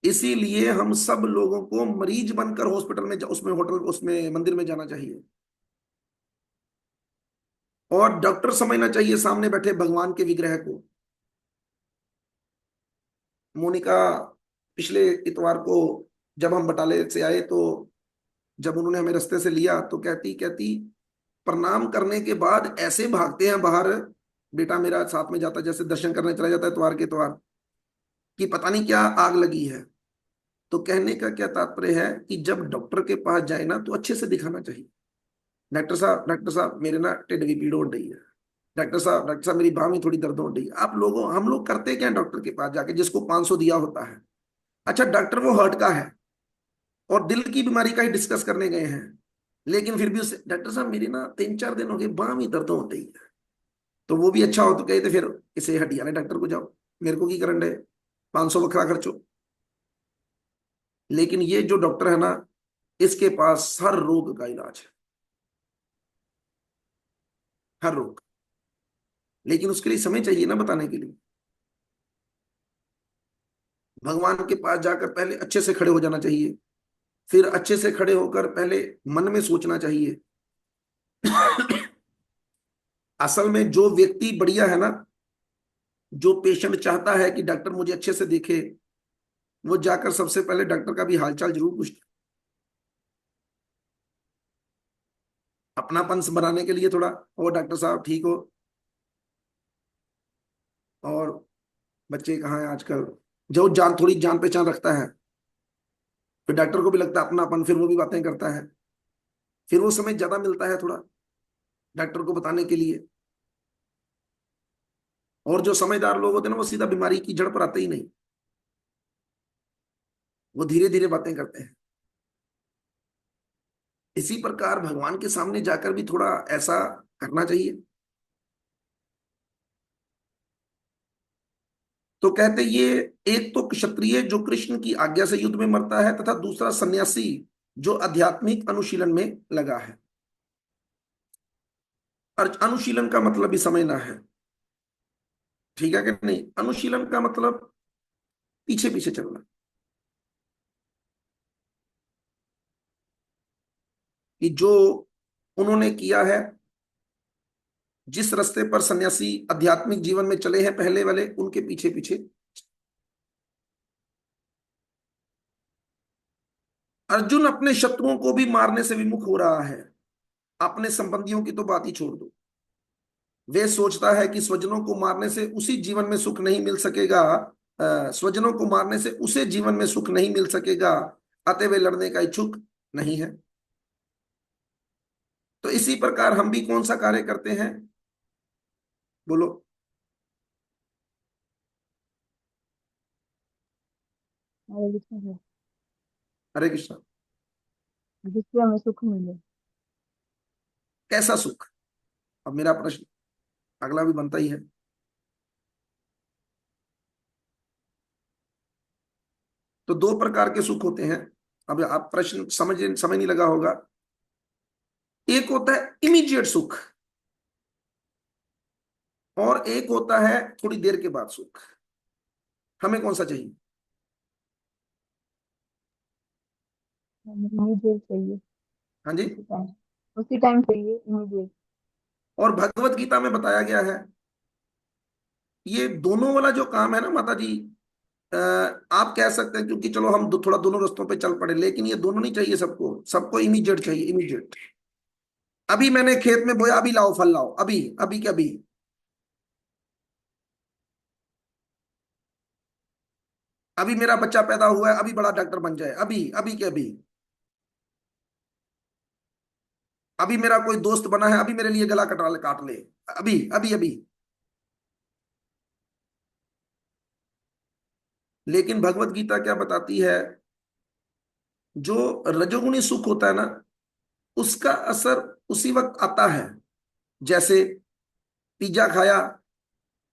इसीलिए हम सब लोगों को मरीज बनकर हॉस्पिटल में उसमें होटल उसमें मंदिर में जाना चाहिए, और डॉक्टर समझना चाहिए सामने बैठे भगवान के विग्रह को। मोनिका पिछले इतवार को जब हम बटाले से आए, तो जब उन्होंने हमें रास्ते से लिया तो कहती कहती प्रणाम करने के बाद ऐसे भागते हैं बाहर, बेटा मेरा साथ में जाता, जैसे दर्शन करने चला जाता है इतवार के इतवार, कि पता नहीं क्या आग लगी है। तो कहने का क्या तात्पर्य है कि जब डॉक्टर के पास जाए ना तो अच्छे से दिखाना चाहिए। डॉक्टर साहब मेरे ना टिड्डी की पीड़ हो रही है। डॉक्टर साहब मेरी बाह में थोड़ी दर्द हो रही है। आप लोगों हम लोग करते क्या डॉक्टर के पास जाके, जिसको 500 दिया होता है। अच्छा, डॉक्टर वो हार्ट का है और दिल की बीमारी का ही डिस्कस करने गए हैं, लेकिन फिर भी उससे, डॉक्टर साहब मेरी ना 3-4 दिन हो गए बाह में दर्द हो रही है। तो वो भी अच्छा हो तो कहते फिर इसे हड्डियां डॉक्टर को जाओ, मेरे को की करंट है, 500 बखरा खर्चो। लेकिन ये जो डॉक्टर है ना, इसके पास हर रोग का इलाज है, हर रोग। लेकिन उसके लिए समय चाहिए ना बताने के लिए। भगवान के पास जाकर पहले अच्छे से खड़े हो जाना चाहिए, फिर अच्छे से खड़े होकर पहले मन में सोचना चाहिए। असल में जो व्यक्ति बढ़िया है ना, जो पेशेंट चाहता है कि डॉक्टर मुझे अच्छे से देखे, वो जाकर सबसे पहले डॉक्टर का भी हालचाल जरूर पूछता। अपनापन बनाने के लिए थोड़ा, और डॉक्टर साहब ठीक हो, और बच्चे कहाँ हैं आजकल, जो जान थोड़ी जान पहचान रखता है, फिर डॉक्टर को भी लगता है अपनापन, फिर वो भी बातें करता है, फिर वो समय ज्यादा मिलता है थोड़ा डॉक्टर को बताने के लिए। और जो समझदार लोग होते हैं ना, वो सीधा बीमारी की जड़ पर आते ही नहीं, वो धीरे धीरे बातें करते हैं। इसी प्रकार भगवान के सामने जाकर भी थोड़ा ऐसा करना चाहिए। तो कहते ये, एक तो क्षत्रिय जो कृष्ण की आज्ञा से युद्ध में मरता है, तथा दूसरा सन्यासी जो आध्यात्मिक अनुशीलन में लगा है। और अनुशीलन का मतलब भी समझना है, ठीक है कि नहीं? अनुशीलन का मतलब पीछे पीछे चलना, कि जो उन्होंने किया है, जिस रास्ते पर सन्यासी आध्यात्मिक जीवन में चले हैं पहले वाले, उनके पीछे पीछे। अर्जुन अपने शत्रुओं को भी मारने से विमुख हो रहा है। अपने संबंधियों की तो बात ही छोड़ दो, वे सोचता है कि स्वजनों को मारने से उसी जीवन में सुख नहीं मिल सकेगा, स्वजनों को मारने से उसे जीवन में सुख नहीं मिल सकेगा, अतः वे लड़ने का इच्छुक नहीं है। तो इसी प्रकार हम भी कौन सा कार्य करते हैं, बोलो? हरे कृष्ण। हरे कृष्णा। जिससे हमें सुख मिले। कैसा सुख? अब मेरा प्रश्न अगला भी बनता ही है। तो दो प्रकार के सुख होते हैं। अब आप प्रश्न समझ नहीं लगा होगा। एक होता है इमीडिएट सुख, और एक होता है थोड़ी देर के बाद सुख। हमें कौन सा चाहिए? इमीडिएट चाहिए। हाँ जी। उसी टाइम चाहिए, इमीडिएट। और भगवत गीता में बताया गया है, ये दोनों वाला जो काम है ना माता जी, आप कह सकते हैं क्योंकि चलो हम थोड़ा दोनों रास्तों पे चल पड़े, लेकिन ये दोनों नहीं चाहिए सबको। सबको इमीडिएट चाहिए, इमीडिएट। अभी मैंने खेत में बोया, अभी लाओ फल लाओ, अभी अभी क्या अभी। अभी मेरा बच्चा पैदा हुआ है, अभी बड़ा डॉक्टर बन जाए, अभी अभी क्या अभी। अभी मेरा कोई दोस्त बना है, अभी मेरे लिए गला काट ले, अभी अभी अभी। लेकिन भगवत गीता क्या बताती है, जो रजोगुणी सुख होता है ना, उसका असर उसी वक्त आता है। जैसे पिज्जा खाया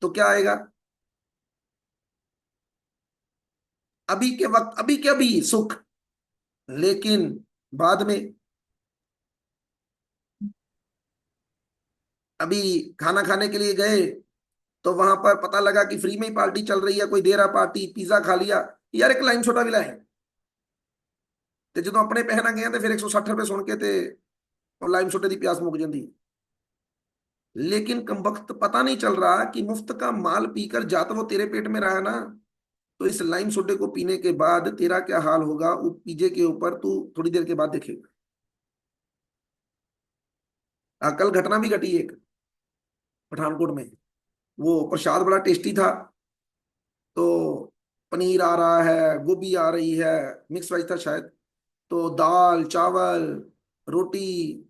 तो क्या आएगा, अभी के वक्त, अभी के अभी सुख। लेकिन बाद में, अभी खाना खाने के लिए गए तो वहां पर पता लगा कि फ्री में ही पार्टी चल रही है, कोई दे रहा पार्टी, पिज्जा खा लिया, यार एक लाइम सोडा भी लाए। तो जो अपने पहना गए थे फिर 160 रुपए सुन के थे, और लाइम सोडे की प्यास मुक जाती। लेकिन कम वक्त पता नहीं चल रहा कि मुफ्त का माल पीकर जा तो वो तेरे पेट में रहा है ना, तो इस लाइम सोडे को पीने के बाद तेरा क्या हाल होगा वो पिज्जे के ऊपर तू थोड़ी देर के बाद देखेगा। कल घटना भी घटी एक पठानकोट में। वो प्रसाद बड़ा टेस्टी था, तो पनीर आ रहा है, गोभी आ रही है, मिक्स वेज था शायद, तो दाल चावल रोटी,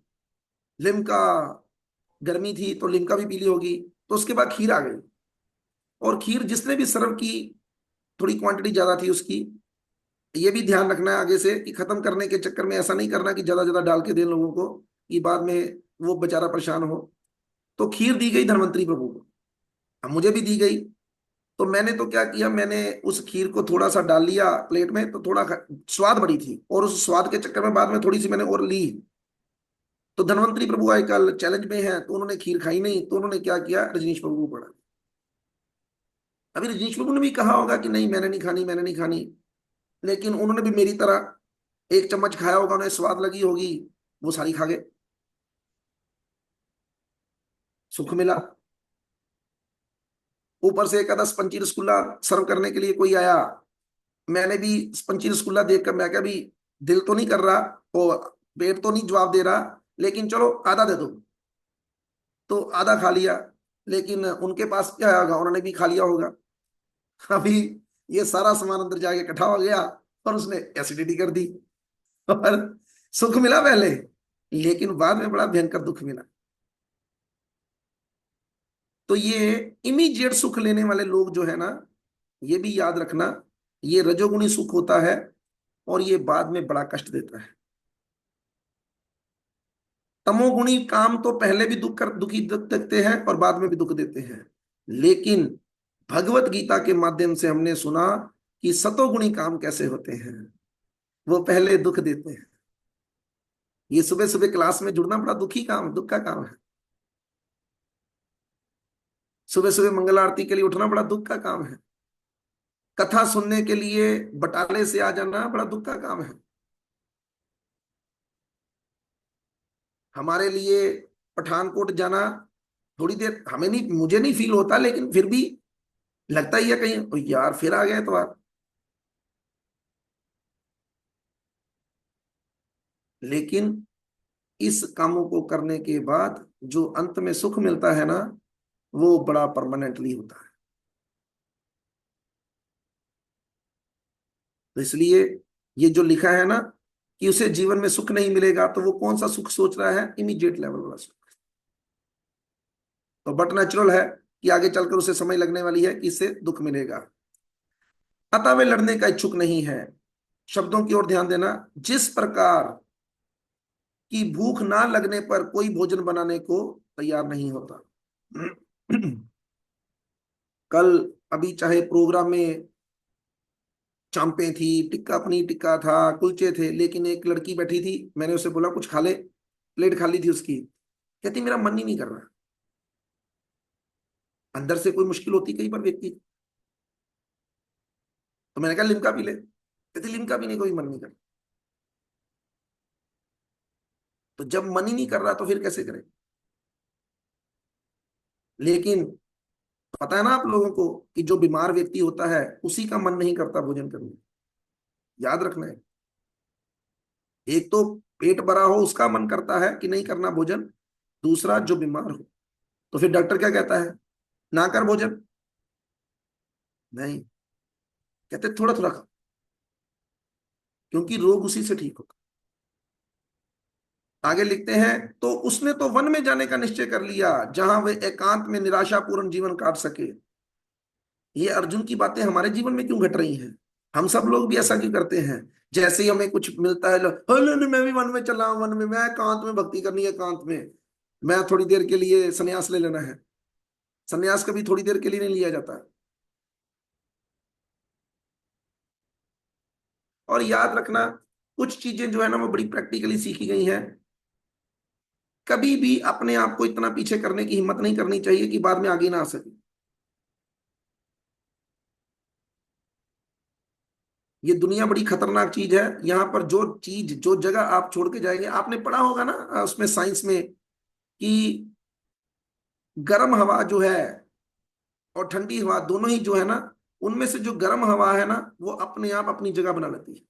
लिमका, गर्मी थी तो लिमका भी पी ली होगी। तो उसके बाद खीर आ गई, और खीर जिसने भी सर्व की, थोड़ी क्वांटिटी ज्यादा थी उसकी। ये भी ध्यान रखना है आगे से कि खत्म करने के चक्कर में ऐसा नहीं करना कि ज्यादा ज्यादा डाल के दें लोगों को, कि बाद में वो बेचारा परेशान हो। तो खीर दी गई धनवंतरी प्रभु को, अब मुझे भी दी गई। तो मैंने तो क्या किया, मैंने उस खीर को थोड़ा सा डाल लिया प्लेट में, तो थोड़ा स्वाद बड़ी थी, और उस स्वाद के चक्कर में बाद में थोड़ी सी मैंने और ली। तो धनवंतरी प्रभु आजकल चैलेंज में है, तो उन्होंने खीर खाई नहीं, तो उन्होंने क्या किया, रजनीश प्रभु को पढ़ा। अभी रजनीश प्रभु ने भी कहा होगा कि नहीं मैंने नहीं खानी, मैंने नहीं खानी, लेकिन उन्होंने भी मेरी तरह एक चम्मच खाया होगा, उन्हें स्वाद लगी होगी, वो सारी खा गए, सुख मिला। ऊपर से एक आधा स्पंची रसगुल्ला सर्व करने के लिए कोई आया, मैंने भी स्पंची रसगुल्ला देखकर मैं क्या भी, दिल तो नहीं कर रहा और पेट तो नहीं जवाब दे रहा, लेकिन चलो आधा दे दो, तो आधा खा लिया। लेकिन उनके पास क्या होगा, उन्होंने भी खा लिया होगा। अभी ये सारा सामान अंदर जाके इकट्ठा हो गया, और उसने एसिडिटी कर दी, और सुख मिला पहले, लेकिन बाद में बड़ा भयंकर दुख मिला। तो ये इमीडिएट सुख लेने वाले लोग जो है ना, ये भी याद रखना, ये रजोगुणी सुख होता है, और ये बाद में बड़ा कष्ट देता है। तमोगुणी काम तो पहले भी दुखी देते हैं और बाद में भी दुख देते हैं। लेकिन भगवत गीता के माध्यम से हमने सुना कि सतोगुणी काम कैसे होते हैं, वो पहले दुख देते हैं। ये सुबह सुबह क्लास में जुड़ना बड़ा दुख का काम है। सुबह सुबह मंगल आरती के लिए उठना बड़ा दुख का काम है। कथा सुनने के लिए बटाले से आ जाना बड़ा दुख का काम है। हमारे लिए पठानकोट जाना थोड़ी देर, हमें नहीं, मुझे नहीं फील होता, लेकिन फिर भी लगता ही है कहीं ओ यार फिर आ गए तो आप। लेकिन इस कामों को करने के बाद जो अंत में सुख मिलता है ना, वो बड़ा परमानेंटली होता है। तो इसलिए ये जो लिखा है ना कि उसे जीवन में सुख नहीं मिलेगा, तो वो कौन सा सुख सोच रहा है? इमीडिएट लेवल वाला सुख। तो बट नेचुरल है कि आगे चलकर उसे समय लगने वाली है कि इससे दुख मिलेगा। अतः वे लड़ने का इच्छुक नहीं है। शब्दों की ओर ध्यान देना। जिस प्रकार की भूख ना लगने पर कोई भोजन बनाने को तैयार नहीं होता। कल अभी चाहे प्रोग्राम में चांपे थी, टिक्का पनीर टिक्का था, कुलचे थे, लेकिन एक लड़की बैठी थी, मैंने उसे बोला कुछ खा ले, प्लेट खाली थी उसकी, कहती मेरा मन ही नहीं कर रहा। अंदर से कोई मुश्किल होती कई बार व्यक्ति, तो मैंने कहा लिम्का पी ले, कहती लिम्का पीने को भी मन नहीं कर। तो जब मन ही नहीं कर रहा तो फिर कैसे करें? लेकिन पता है ना आप लोगों को कि जो बीमार व्यक्ति होता है उसी का मन नहीं करता भोजन करने। याद रखना है, एक तो पेट भरा हो उसका मन करता है कि नहीं करना भोजन, दूसरा जो बीमार हो। तो फिर डॉक्टर क्या कहता है? ना कर भोजन, नहीं, कहते थोड़ा थोड़ा खा, क्योंकि रोग उसी से ठीक होगा। आगे लिखते हैं, तो उसने तो वन में जाने का निश्चय कर लिया जहां वे एकांत में निराशापूर्ण जीवन काट सके। ये अर्जुन की बातें हमारे जीवन में क्यों घट रही हैं? हम सब लोग भी ऐसा क्यों करते हैं? जैसे ही हमें कुछ मिलता है, मैं भी वन में चला हूं, वन में मैं एकांत में भक्ति करनी है, एकांत में मैं थोड़ी देर के लिए संन्यास ले लेना है। संन्यास कभी थोड़ी देर के लिए नहीं लिया जाता। और याद रखना, कुछ चीजें जो है ना वो बड़ी प्रैक्टिकली सीखी गई हैं। कभी भी अपने आप को इतना पीछे करने की हिम्मत नहीं करनी चाहिए कि बाद में आगे ना आ सके। ये दुनिया बड़ी खतरनाक चीज है। यहाँ पर जो चीज, जो जगह आप छोड़ के जाएंगे, आपने पढ़ा होगा ना उसमें साइंस में कि गर्म हवा जो है और ठंडी हवा दोनों ही जो है ना, उनमें से जो गर्म हवा है ना वो अपने आप अपनी जगह बना लेती है।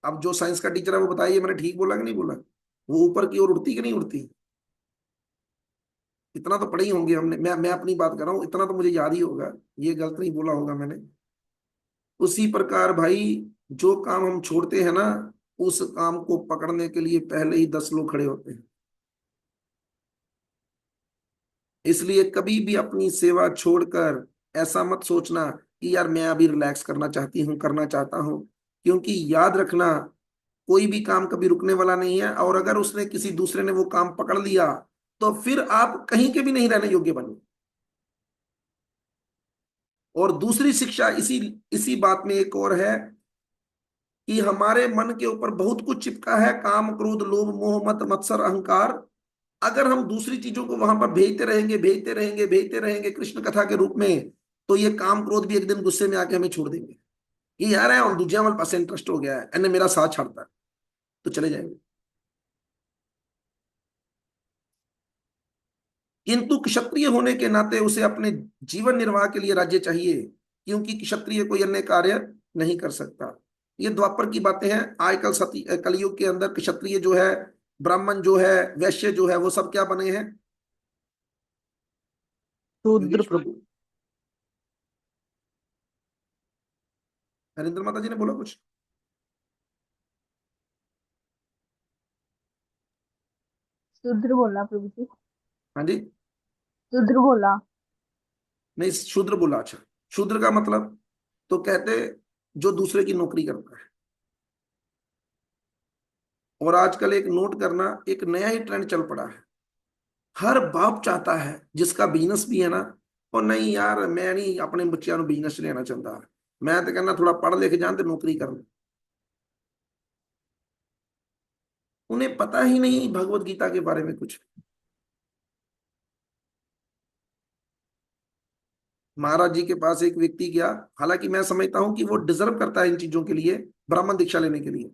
अब जो साइंस का टीचर है वो बताइए मैंने ठीक बोला कि नहीं बोला? वो ऊपर की ओर उड़ती कि नहीं उड़ती? इतना तो पढ़े ही होंगे हमने। मैं अपनी बात कर रहा हूं, इतना तो मुझे याद ही होगा, ये गलत नहीं बोला होगा मैंने। उसी प्रकार भाई, जो काम हम छोड़ते हैं ना, उस काम को पकड़ने के लिए पहले ही 10 लोग खड़े होते हैं। इसलिए कभी भी अपनी सेवा छोड़कर ऐसा मत सोचना कि यार मैं अभी रिलैक्स करना चाहती हूँ, करना चाहता हूँ, क्योंकि याद रखना कोई भी काम कभी रुकने वाला नहीं है। और अगर उसने किसी दूसरे ने वो काम पकड़ लिया तो फिर आप कहीं के भी नहीं रहने योग्य बने। और दूसरी शिक्षा इसी इसी बात में एक और है कि हमारे मन के ऊपर बहुत कुछ चिपका है, काम क्रोध लोभ मोह मत मत्सर अहंकार। अगर हम दूसरी चीजों को वहां पर भेजते रहेंगे, भेजते रहेंगे, भेजते रहेंगे कृष्ण कथा के रूप में, तो ये काम क्रोध भी एक दिन गुस्से में आके हमें छोड़ देंगे कि यार है और दूसरे वाले पास इंटरेस्ट हो गया है, एने मेरा साथ छाड़ता है, तो चले जाएंगे। किंतु क्षत्रिय होने के नाते उसे अपने जीवन निर्वाह के लिए राज्य चाहिए, क्योंकि क्षत्रिय कोई अन्य कार्य नहीं कर सकता। ये द्वापर की बातें हैं। आजकल सती कलयुग के अंदर क्षत्रिय जो है, ब्राह्मण जो है, वैश्य जो है, वो सब क्या बने हैं? शूद्र प्रभु। हरिंद्र माता जी ने बोला कुछ? शूद्र बोला प्रभु जी। हाँ जी, शूद्र बोला। नहीं शूद्र बोला। अच्छा, शूद्र का मतलब तो कहते जो दूसरे की नौकरी करता है। और आजकल एक नोट करना, एक नया ही ट्रेंड चल पड़ा है। हर बाप चाहता है जिसका बिजनेस भी है ना, और नहीं यार मैं नहीं अपने बच्चों को बिजनेस लेना चाहता, मैं तो कहना थोड़ा पढ़ लिख जान तो नौकरी करना। उन्हें पता ही नहीं भगवत गीता के बारे में कुछ। महाराज जी के पास एक व्यक्ति गया, हालांकि मैं समझता हूं कि वो डिजर्व करता है इन चीजों के लिए, ब्राह्मण दीक्षा लेने के लिए।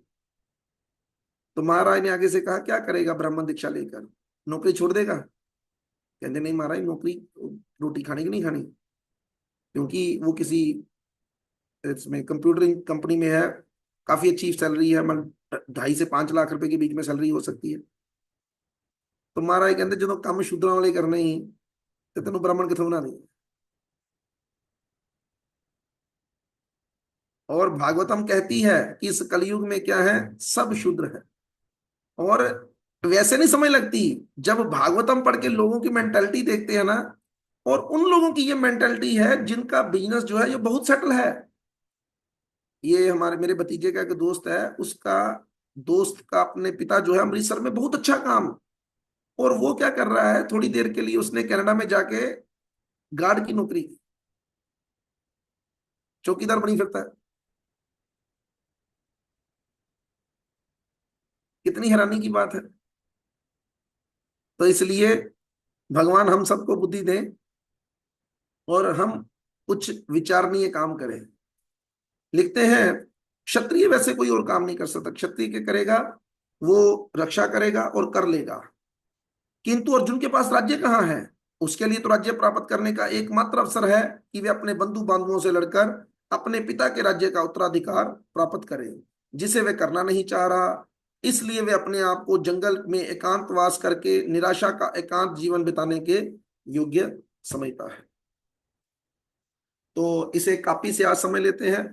तो महाराज ने आगे से कहा, क्या करेगा ब्राह्मण दीक्षा लेकर, नौकरी छोड़ देगा? कहते नहीं महाराज, नौकरी रोटी खाने की नहीं खानी, क्योंकि वो किसी इसमें कंप्यूटरिंग कंपनी में है, काफी अच्छी सैलरी है, 2.5 से 5 लाख रुपए के बीच में सैलरी हो सकती है। तो महाराज कहते जो काम शूद्रा वाले करने ही तो तेन ब्राह्मण कितों बना नहीं। और भागवतम कहती है कि इस कलयुग में क्या है, सब शूद्र है। और वैसे नहीं समझ लगती, जब भागवतम पढ़ के लोगों की मेंटालिटी देखते हैं ना, और उन लोगों की ये मेंटालिटी है जिनका बिजनेस जो है ये बहुत सेटल है। ये हमारे मेरे भतीजे का एक दोस्त है, उसका दोस्त का अपने पिता जो है अमृतसर में बहुत अच्छा काम, और वो क्या कर रहा है, थोड़ी देर के लिए उसने कनाडा में जाके गार्ड की नौकरी की, चौकीदार बनी फिरता है। कितनी हैरानी की बात है। तो इसलिए भगवान हम सबको बुद्धि दें और हम कुछ विचारणीय काम करें। लिखते हैं, क्षत्रिय वैसे कोई और काम नहीं कर सकता, क्षत्रिय के करेगा वो रक्षा करेगा और कर लेगा। किंतु अर्जुन के पास राज्य कहाँ है? उसके लिए तो राज्य प्राप्त करने का एकमात्र अवसर है कि वे अपने बंधु बांधवों से लड़कर अपने पिता के राज्य का उत्तराधिकार प्राप्त करें, जिसे वे करना नहीं चाह रहा। इसलिए वे अपने आप को जंगल में एकांतवास करके निराशा का एकांत जीवन बिताने के योग्य समझता है। तो इसे कापी से आज समझ लेते हैं,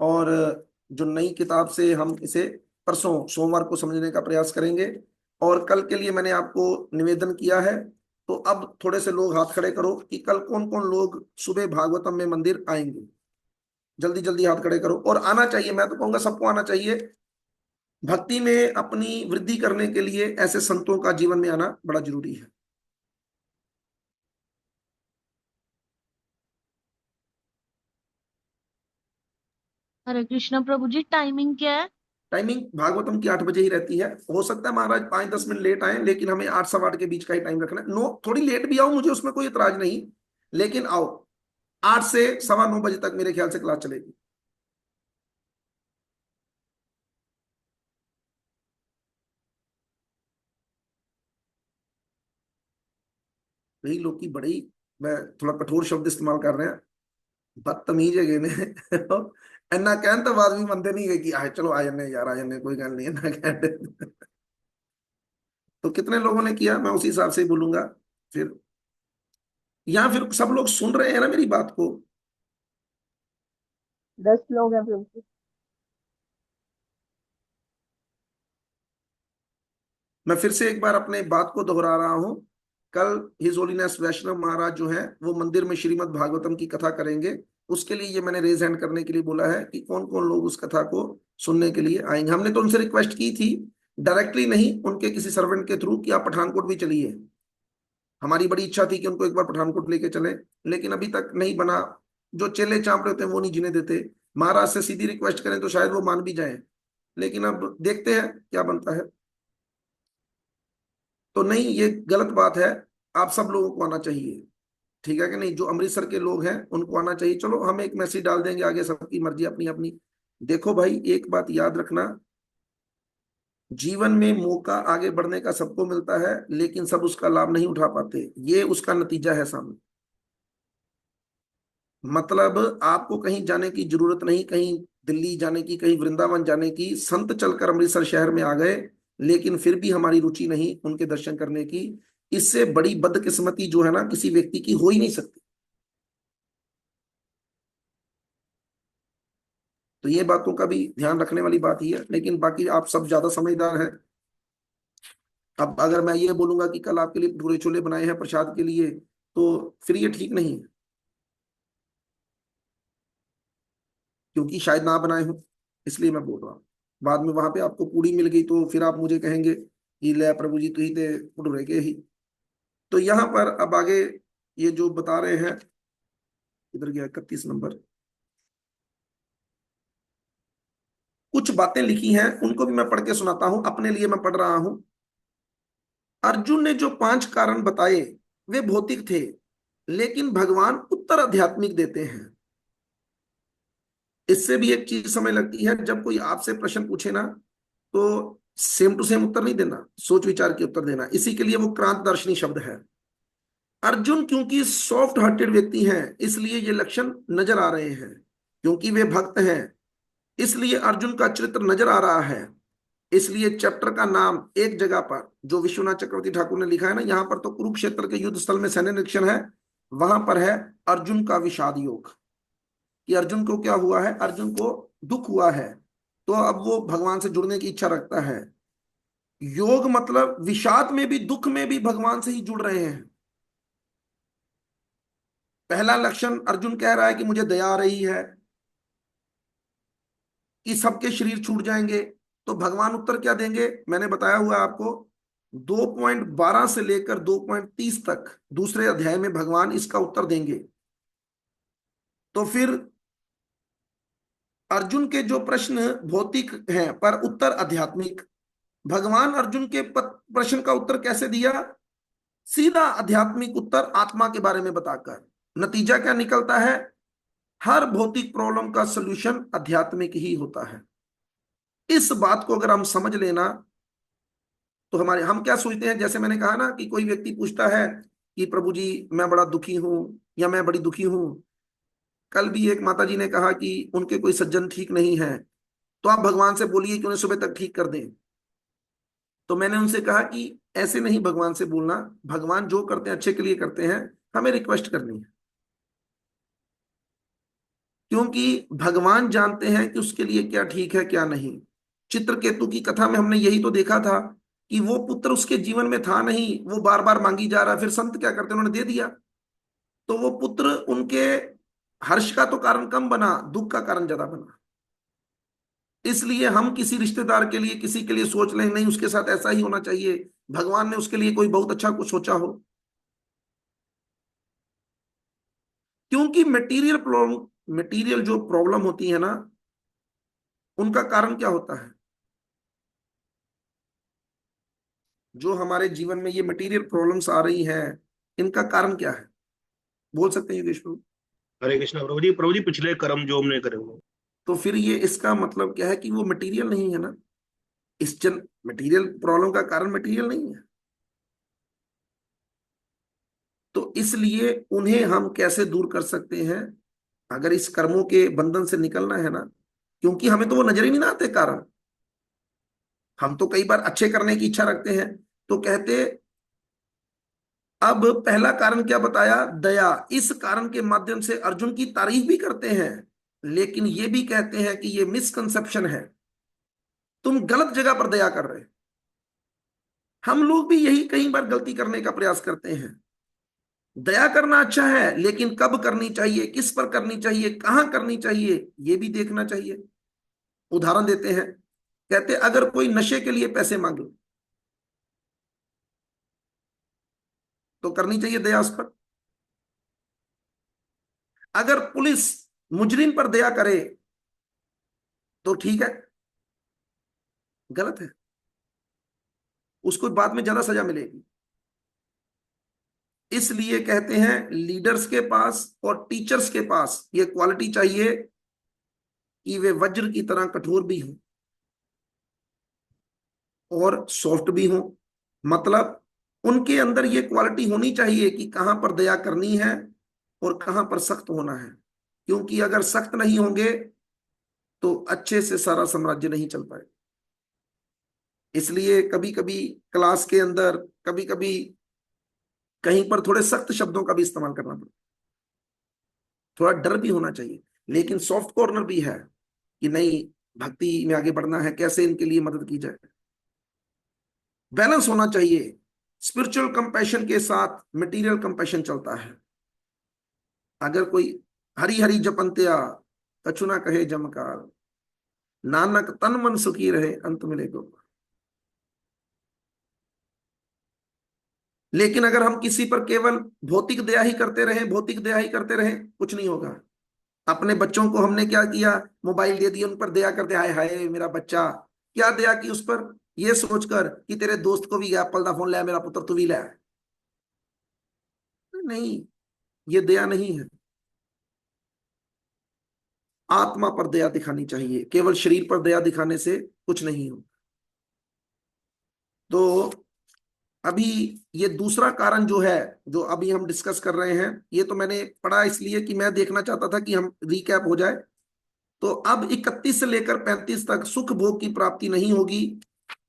और जो नई किताब से हम इसे परसों सोमवार को समझने का प्रयास करेंगे। और कल के लिए मैंने आपको निवेदन किया है, तो अब थोड़े से लोग हाथ खड़े करो कि कल कौन कौन लोग सुबह भागवतम में मंदिर आएंगे। जल्दी जल्दी हाथ खड़े करो, और आना चाहिए, मैं तो कहूंगा सबको आना चाहिए। भक्ति में अपनी वृद्धि करने के लिए ऐसे संतों का जीवन में आना बड़ा जरूरी है। हरे कृष्णा प्रभु जी, टाइमिंग क्या है? टाइमिंग भागवतम की 8 बजे ही रहती है। हो सकता है महाराज 5-10 मिनट लेट आए, लेकिन हमें 8 सवा 8 के बीच का ही टाइम रखना है। थोड़ी लेट भी आओ, मुझे उसमें कोई इतराज नहीं, लेकिन आओ। 8 से सवा 9 बजे तक मेरे ख्याल से क्लास चलेगी। कई लोग की बड़ी, मैं थोड़ा कठोर शब्द इस्तेमाल कर रहे हैं, बदतमीज है ने इन्ना कहन तो बाद भी मनते नहीं है कि आए चलो आ जाने यार, आ जाने कोई गल नहीं है ना कहते। तो कितने लोगों ने किया, मैं उसी हिसाब से ही बोलूंगा फिर, या फिर सब लोग सुन रहे हैं ना मेरी बात को? 10 लोग हैं प्रभु जी। मैं फिर से एक बार अपने बात को दोहरा रहा हूं, कल हिज होलीनेस वैष्णव महाराज जो है वो मंदिर में श्रीमद् भागवतम की कथा करेंगे। उसके लिए ये मैंने रेज हैंड करने के लिए बोला है कि कौन कौन लोग उस कथा को सुनने के लिए आएंगे। हमने तो उनसे रिक्वेस्ट की थी, डायरेक्टली नहीं, उनके किसी सर्वेंट के थ्रू, कि आप पठानकोट भी चलिए। हमारी बड़ी इच्छा थी कि उनको एक बार पठानकोट लेके चले, लेकिन अभी तक नहीं बना। जो चेले चांप रहे होते हैं वो नहीं जीने देते। महाराज से सीधी रिक्वेस्ट करें तो शायद वो मान भी जाए, लेकिन अब देखते हैं क्या बनता है। तो नहीं, ये गलत बात है, आप सब लोगों को आना चाहिए, ठीक है कि नहीं? जो अमृतसर के लोग हैं उनको आना चाहिए। चलो हम एक मैसेज डाल देंगे, आगे सबकी मर्जी अपनी अपनी। देखो भाई, एक बात याद रखना, जीवन में मौका आगे बढ़ने का सबको मिलता है, लेकिन सब उसका लाभ नहीं उठा पाते, ये उसका नतीजा है सामने। मतलब आपको कहीं जाने की जरूरत नहीं, कहीं दिल्ली जाने की, कहीं वृंदावन जाने की। संत चलकर अमृतसर शहर में आ गए, लेकिन फिर भी हमारी रुचि नहीं उनके दर्शन करने की। इससे बड़ी बदकिस्मती जो है ना किसी व्यक्ति की हो ही नहीं सकती। तो ये बातों का भी ध्यान रखने वाली बात ही है, लेकिन बाकी आप सब ज्यादा समझदार हैं। अब अगर मैं ये बोलूंगा कि कल आपके लिए भटूरे छोले बनाए हैं प्रसाद के लिए, तो फिर ये ठीक नहीं है, क्योंकि शायद ना बनाए हो, इसलिए मैं बोल रहा हूँ। बाद में वहां पे आपको पूड़ी मिल गई तो फिर आप मुझे कहेंगे कि ले प्रभु जी तुही थे भटूरे के ही। तो यहाँ पर अब आगे ये जो बता रहे हैं, इधर गया 31 नंबर, कुछ बातें लिखी हैं, उनको भी मैं पढ़ के सुनाता हूं, अपने लिए मैं पढ़ रहा हूं। अर्जुन ने जो 5 कारण बताए वे भौतिक थे, लेकिन भगवान उत्तर आध्यात्मिक देते हैं। इससे भी एक चीज समझ लगती है, जब कोई आपसे प्रश्न पूछे ना तो सेम टू सेम उत्तर नहीं देना, सोच विचार के उत्तर देना। इसी के लिए वो क्रांतदर्शनी शब्द है। अर्जुन क्योंकि सॉफ्ट हार्टेड व्यक्ति हैं, इसलिए ये लक्षण नजर आ रहे हैं। क्योंकि वे भक्त हैं, इसलिए अर्जुन का चरित्र नजर आ रहा है। इसलिए चैप्टर का नाम एक जगह पर, जो विश्वनाथ चक्रवर्ती ठाकुर ने लिखा है ना, यहां पर तो कुरुक्षेत्र के युद्ध स्थल में सैन्य निरीक्षण है, वहां पर है अर्जुन का विषाद योग, कि अर्जुन को क्या हुआ है, अर्जुन को दुख हुआ है, तो अब वो भगवान से जुड़ने की इच्छा रखता है। योग मतलब विषाद में भी, दुख में भी भगवान से ही जुड़ रहे हैं। पहला लक्षण अर्जुन कह रहा है कि मुझे दया आ रही है कि सबके शरीर छूट जाएंगे, तो भगवान उत्तर क्या देंगे, मैंने बताया हुआ आपको 2.12 से लेकर 2.30 तक दूसरे अध्याय में भगवान इसका उत्तर देंगे। तो फिर अर्जुन के जो प्रश्न भौतिक हैं पर उत्तर आध्यात्मिक, भगवान अर्जुन के प्रश्न का उत्तर कैसे दिया, सीधा आध्यात्मिक उत्तर आत्मा के बारे में बताकर। नतीजा क्या निकलता है, हर भौतिक प्रॉब्लम का सलूशन आध्यात्मिक ही होता है। इस बात को अगर हम समझ लेना तो हम क्या सोचते हैं, जैसे मैंने कहा ना कि कोई व्यक्ति पूछता है कि प्रभु जी मैं बड़ा दुखी हूं या मैं बड़ी दुखी हूं। कल भी एक माता जी ने कहा कि उनके कोई सज्जन ठीक नहीं है, तो आप भगवान से बोलिए कि उन्हें सुबह तक ठीक कर दें। तो मैंने उनसे कहा कि ऐसे नहीं भगवान से बोलना, भगवान जो करते हैं अच्छे के लिए करते हैं, हमें रिक्वेस्ट करनी है। क्योंकि भगवान जानते हैं कि उसके लिए क्या ठीक है क्या नहीं। चित्रकेतु की कथा में हमने यही तो देखा था कि वो पुत्र उसके जीवन में था नहीं, वो बार बार मांगी जा रहा, फिर संत क्या करते, उन्होंने दे दिया। तो वो पुत्र उनके हर्ष का तो कारण कम बना, दुख का कारण ज्यादा बना। इसलिए हम किसी रिश्तेदार के लिए, किसी के लिए सोच लें नहीं उसके साथ ऐसा ही होना चाहिए, भगवान ने उसके लिए कोई बहुत अच्छा कुछ सोचा हो। क्योंकि मटेरियल जो प्रॉब्लम होती है ना, उनका कारण क्या होता है, जो हमारे जीवन में ये मटेरियल प्रॉब्लम्स आ रही हैं, इनका कारण क्या है, बोल सकते हैं योगेश प्रभु? हरे कृष्णा प्रभु जी पिछले कर्म जो हमने करे हुए। तो फिर ये इसका मतलब क्या है कि वो मटेरियल नहीं है ना, मटेरियल प्रॉब्लम का कारण मटेरियल नहीं है। तो इसलिए उन्हें हम कैसे दूर कर सकते हैं, अगर इस कर्मों के बंधन से निकलना है ना, क्योंकि हमें तो वो नजर ही नहीं आते कारण। हम तो कई बार अच्छे करने की इच्छा रखते हैं, तो कहते अब पहला कारण क्या बताया, दया। इस कारण के माध्यम से अर्जुन की तारीफ भी करते हैं, लेकिन ये भी कहते हैं कि ये मिसकंसेप्शन है, तुम गलत जगह पर दया कर रहे। हम लोग भी यही कई बार गलती करने का प्रयास करते हैं। दया करना अच्छा है, लेकिन कब करनी चाहिए, किस पर करनी चाहिए, कहां करनी चाहिए, ये भी देखना चाहिए। उदाहरण देते हैं, कहते अगर कोई नशे के लिए पैसे मांगे तो करनी चाहिए दया उस पर। अगर पुलिस मुजरिम पर दया करे तो ठीक है, गलत है, उसको बाद में ज्यादा सजा मिलेगी। इसलिए कहते हैं लीडर्स के पास और टीचर्स के पास ये क्वालिटी चाहिए कि वे वज्र की तरह कठोर भी हों और सॉफ्ट भी हों। मतलब उनके अंदर ये क्वालिटी होनी चाहिए कि कहां पर दया करनी है और कहां पर सख्त होना है। क्योंकि अगर सख्त नहीं होंगे तो अच्छे से सारा साम्राज्य नहीं चल पाएगा। इसलिए कभी कभी क्लास के अंदर, कभी कभी कहीं पर थोड़े सख्त शब्दों का भी इस्तेमाल करना पड़ता, थोड़ा डर भी होना चाहिए, लेकिन सॉफ्ट कॉर्नर भी है कि नहीं, भक्ति में आगे बढ़ना है, कैसे इनके लिए मदद की जाए। बैलेंस होना चाहिए। स्पिरिचुअल कंपैशन के साथ मटेरियल कंपैशन चलता है। अगर कोई हरी हरी जपंत्या कछु ना कहे जमकार, नानक तन मन सुखी रहे अंत मिले गोपाल। लेकिन अगर हम किसी पर केवल भौतिक दया ही करते रहे, भौतिक दया ही करते रहे, कुछ नहीं होगा। अपने बच्चों को हमने क्या किया, मोबाइल दे दिया, उन पर दया करते, हाय हाय मेरा बच्चा, क्या दया की उस पर, ये सोचकर कि तेरे दोस्त को भी एप्पल का फोन लाया, मेरा पुत्र तू भी लाया। नहीं, ये दया नहीं है। आत्मा पर दया दिखानी चाहिए, केवल शरीर पर दया दिखाने से कुछ नहीं हो। तो अभी ये दूसरा कारण जो है, जो अभी हम डिस्कस कर रहे हैं, ये तो मैंने पढ़ा इसलिए कि मैं देखना चाहता था कि हम रिकैप हो जाए। तो अब 31 से लेकर 35 तक सुख भोग की प्राप्ति नहीं होगी,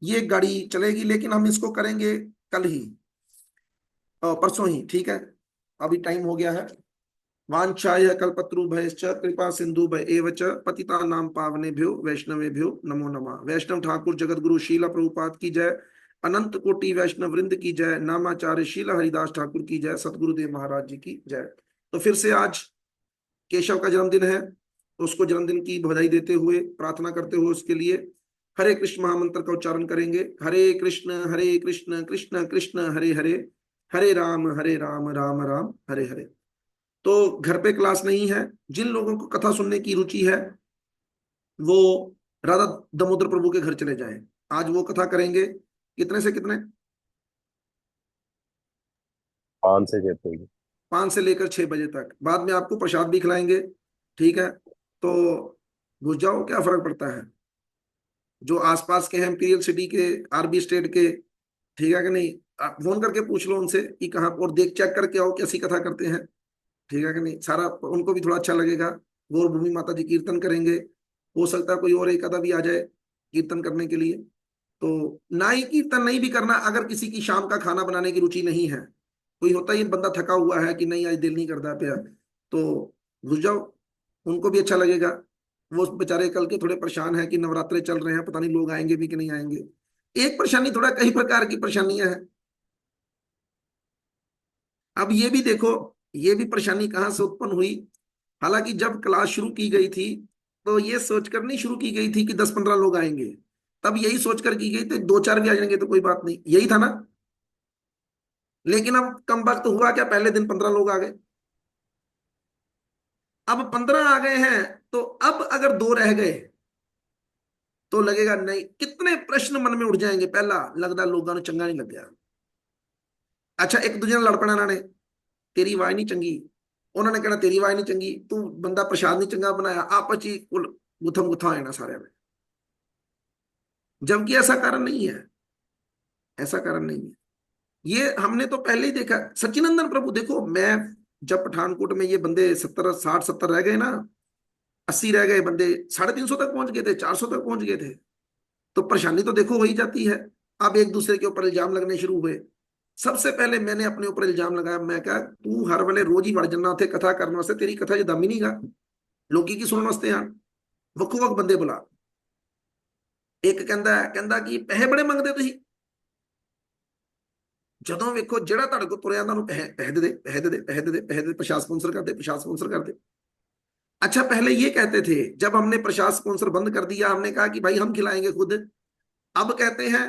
ये गाड़ी चलेगी, लेकिन हम इसको करेंगे कल ही, परसों ही, ठीक है। अभी टाइम हो गया है। वांछाय कल्पतरुभ्यश्च कृपा सिंधुभ्य एव च पतितानां पावनेभ्यो वैष्णवेभ्यो नमो नमः। वैष्णव ठाकुर जगत गुरु शीला प्रभुपाद की जय, अनंत कोटि वैष्णव वृंद की जय, नामाचार्य शीला हरिदास ठाकुर की जय, सतगुरुदेव महाराज जी की जय। तो फिर से आज केशव का जन्मदिन है, तो उसको जन्मदिन की बधाई देते हुए, प्रार्थना करते हुए उसके लिए हरे कृष्ण महामंत्र का उच्चारण करेंगे। हरे कृष्ण कृष्ण कृष्ण हरे हरे, हरे राम राम राम हरे हरे। तो घर पे क्लास नहीं है, जिन लोगों को कथा सुनने की रुचि है वो राधा दामोदर प्रभु के घर चले जाएं। आज वो कथा करेंगे, कितने से कितने? 5 से 6 बजे। 5 से लेकर 6 बजे तक। बाद में आपको प्रसाद भी खिलाएंगे, ठीक है। तो घुस जाओ, क्या फर्क पड़ता है। जो आसपास के हैं, इंपीरियल सिटी के, आरबी स्टेट के, ठीक है कि नहीं, आप फोन करके पूछ लो उनसे कि कहाँ, और देख चेक करके आओ कैसी कथा करते हैं, ठीक है कि नहीं। सारा उनको भी थोड़ा अच्छा लगेगा। गौर भूमि माता जी कीर्तन करेंगे, हो सकता है कोई और एक आधा भी आ जाए कीर्तन करने के लिए। तो ना ही कीर्तन नहीं भी करना, अगर किसी की शाम का खाना बनाने की रुचि नहीं है, कोई होता ही बंदा थका हुआ है कि नहीं आज दिल नहीं करता पे, तो घुस जाओ, उनको भी अच्छा लगेगा। वो बेचारे कल के थोड़े परेशान है कि नवरात्रे चल रहे हैं, पता नहीं लोग आएंगे भी कि नहीं आएंगे। एक परेशानी थोड़ा, कई प्रकार की परेशानियां हैं। अब ये भी देखो, ये भी परेशानी कहां से उत्पन्न हुई। हालांकि जब क्लास शुरू की गई थी तो ये सोचकर नहीं शुरू की गई थी कि 10-15 लोग आएंगे, तब यही सोचकर की गई थी 2-4 भी आ जाएंगे तो कोई बात नहीं, यही था ना। लेकिन अब कम वक्त हुआ क्या, पहले दिन 15 लोग आ गए, अब 15 आ गए हैं, तो अब अगर 2 रह गए तो लगेगा नहीं, कितने प्रश्न मन में उठ जाएंगे। पहला, लगता लोगों ने चंगा नहीं लग गया। अच्छा, एक दूसरे लड़ पैना ने, तेरी आवाज नहीं चंगी, उन्होंने कहना तेरी आवाज नहीं चंगी, तू बंदा प्रसाद नहीं चंगा बनाया, आपस ही गुथम गुथा होना सारे में। जबकि ऐसा कारण नहीं है, ऐसा कारण नहीं है। ये हमने तो पहले ही देखा। सच्चिनंदन प्रभु देखो, मैं जब पठानकोट में ये बंदे 70 60 70 रह गए ना, 80 रह गए बंदे, 350 तक पहुंच गए थे, 400 तक पहुंच गए थे, तो परेशानी तो देखो वही जाती है। अब एक दूसरे के ऊपर इल्जाम लगने शुरू हुए। सबसे पहले मैंने अपने ऊपर इल्जाम लगाया, मैं कहा तू हर वाले रोज ही वड़ जन्ना थे कथा करने वास्ते, तेरी कथा जो दम ही नहीं गा, लोगी की सुनने वास्ते आन, वक्को वक बंदे बुला। एक कहंदा कि पैसे बड़े मंगदे तुसीं, ਜਦੋਂ ਵੇਖੋ ਜਿਹੜਾ ਤੁਹਾਡੇ ਕੋਲ ਤੁਰਿਆ ਉਹਨਾਂ ਨੂੰ ਪੈਸੇ ਦੇ ਦੇ, प्रसाद स्पॉन्सर कर दे, प्रसाद स्पॉन्सर कर दे। अच्छा, पहले ये कहते थे, जब हमने प्रसाद स्पॉन्सर बंद कर दिया, हमने कहा कि भाई हम खिलाएंगे खुद, अब कहते हैं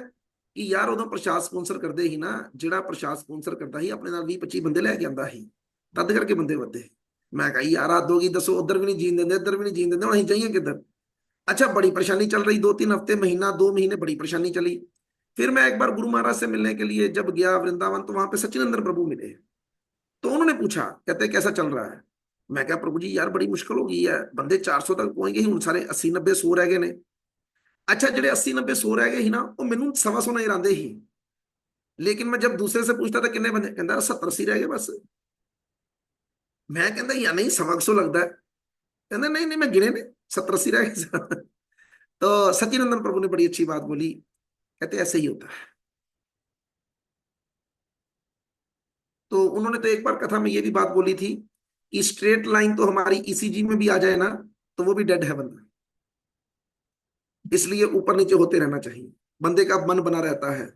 कि यार उदों प्रसाद स्पॉन्सर करते ही ना, ਜਿਹੜਾ प्रसाद स्पॉन्सर करता ही अपने नाल 20-25 ਬੰਦੇ ਲੈ ਕੇ ਆਂਦਾ ਸੀ, ਤਦ ਕਰਕੇ ਬੰਦੇ ਵੱਧੇ। मैं कहा यार हद होगी, दसो उधर भी नहीं जीन देंगे, इधर भी नहीं जीन देंगे, हम जाइए किधर। अच्छा, बड़ी परेशानी चल रही, 2-3 हफ्ते, महीना 2 महीने बड़ी परेशानी चली। फिर मैं एक बार गुरु महाराज से मिलने के लिए जब गया वृंदावन, तो वहां पे सच्चिनंदन प्रभु मिले। तो उन्होंने पूछा, कहते कैसा चल रहा है। मैं कहा प्रभु जी यार बड़ी मुश्किल हो गई है, बंदे 400 तक पहुंच गए, हूं सारे 80-90-100 रह गए ने। अच्छा, ਜਿਹੜੇ 80-90-100 रह गए ही ना, वो मैनू 125 नजर आते ही, लेकिन मैं जब दूसरे से पूछता था किन्ने बंदे, कहता 70-80 रह गए बस। मैं कहता या नहीं 125 लगता है, कहता नहीं नहीं मैं गिने ने 70-80 रह गए। तो सच्चिनंदन प्रभु ने बड़ी अच्छी बात बोली, कहते ऐसे ही होता है। तो उन्होंने तो एक बार कथा में ये भी बात बोली थी कि स्ट्रेट लाइन तो हमारी ईसीजी में भी आ जाए ना, तो वो भी डेड है बंदा, इसलिए ऊपर नीचे होते रहना चाहिए, बंदे का मन बना रहता है।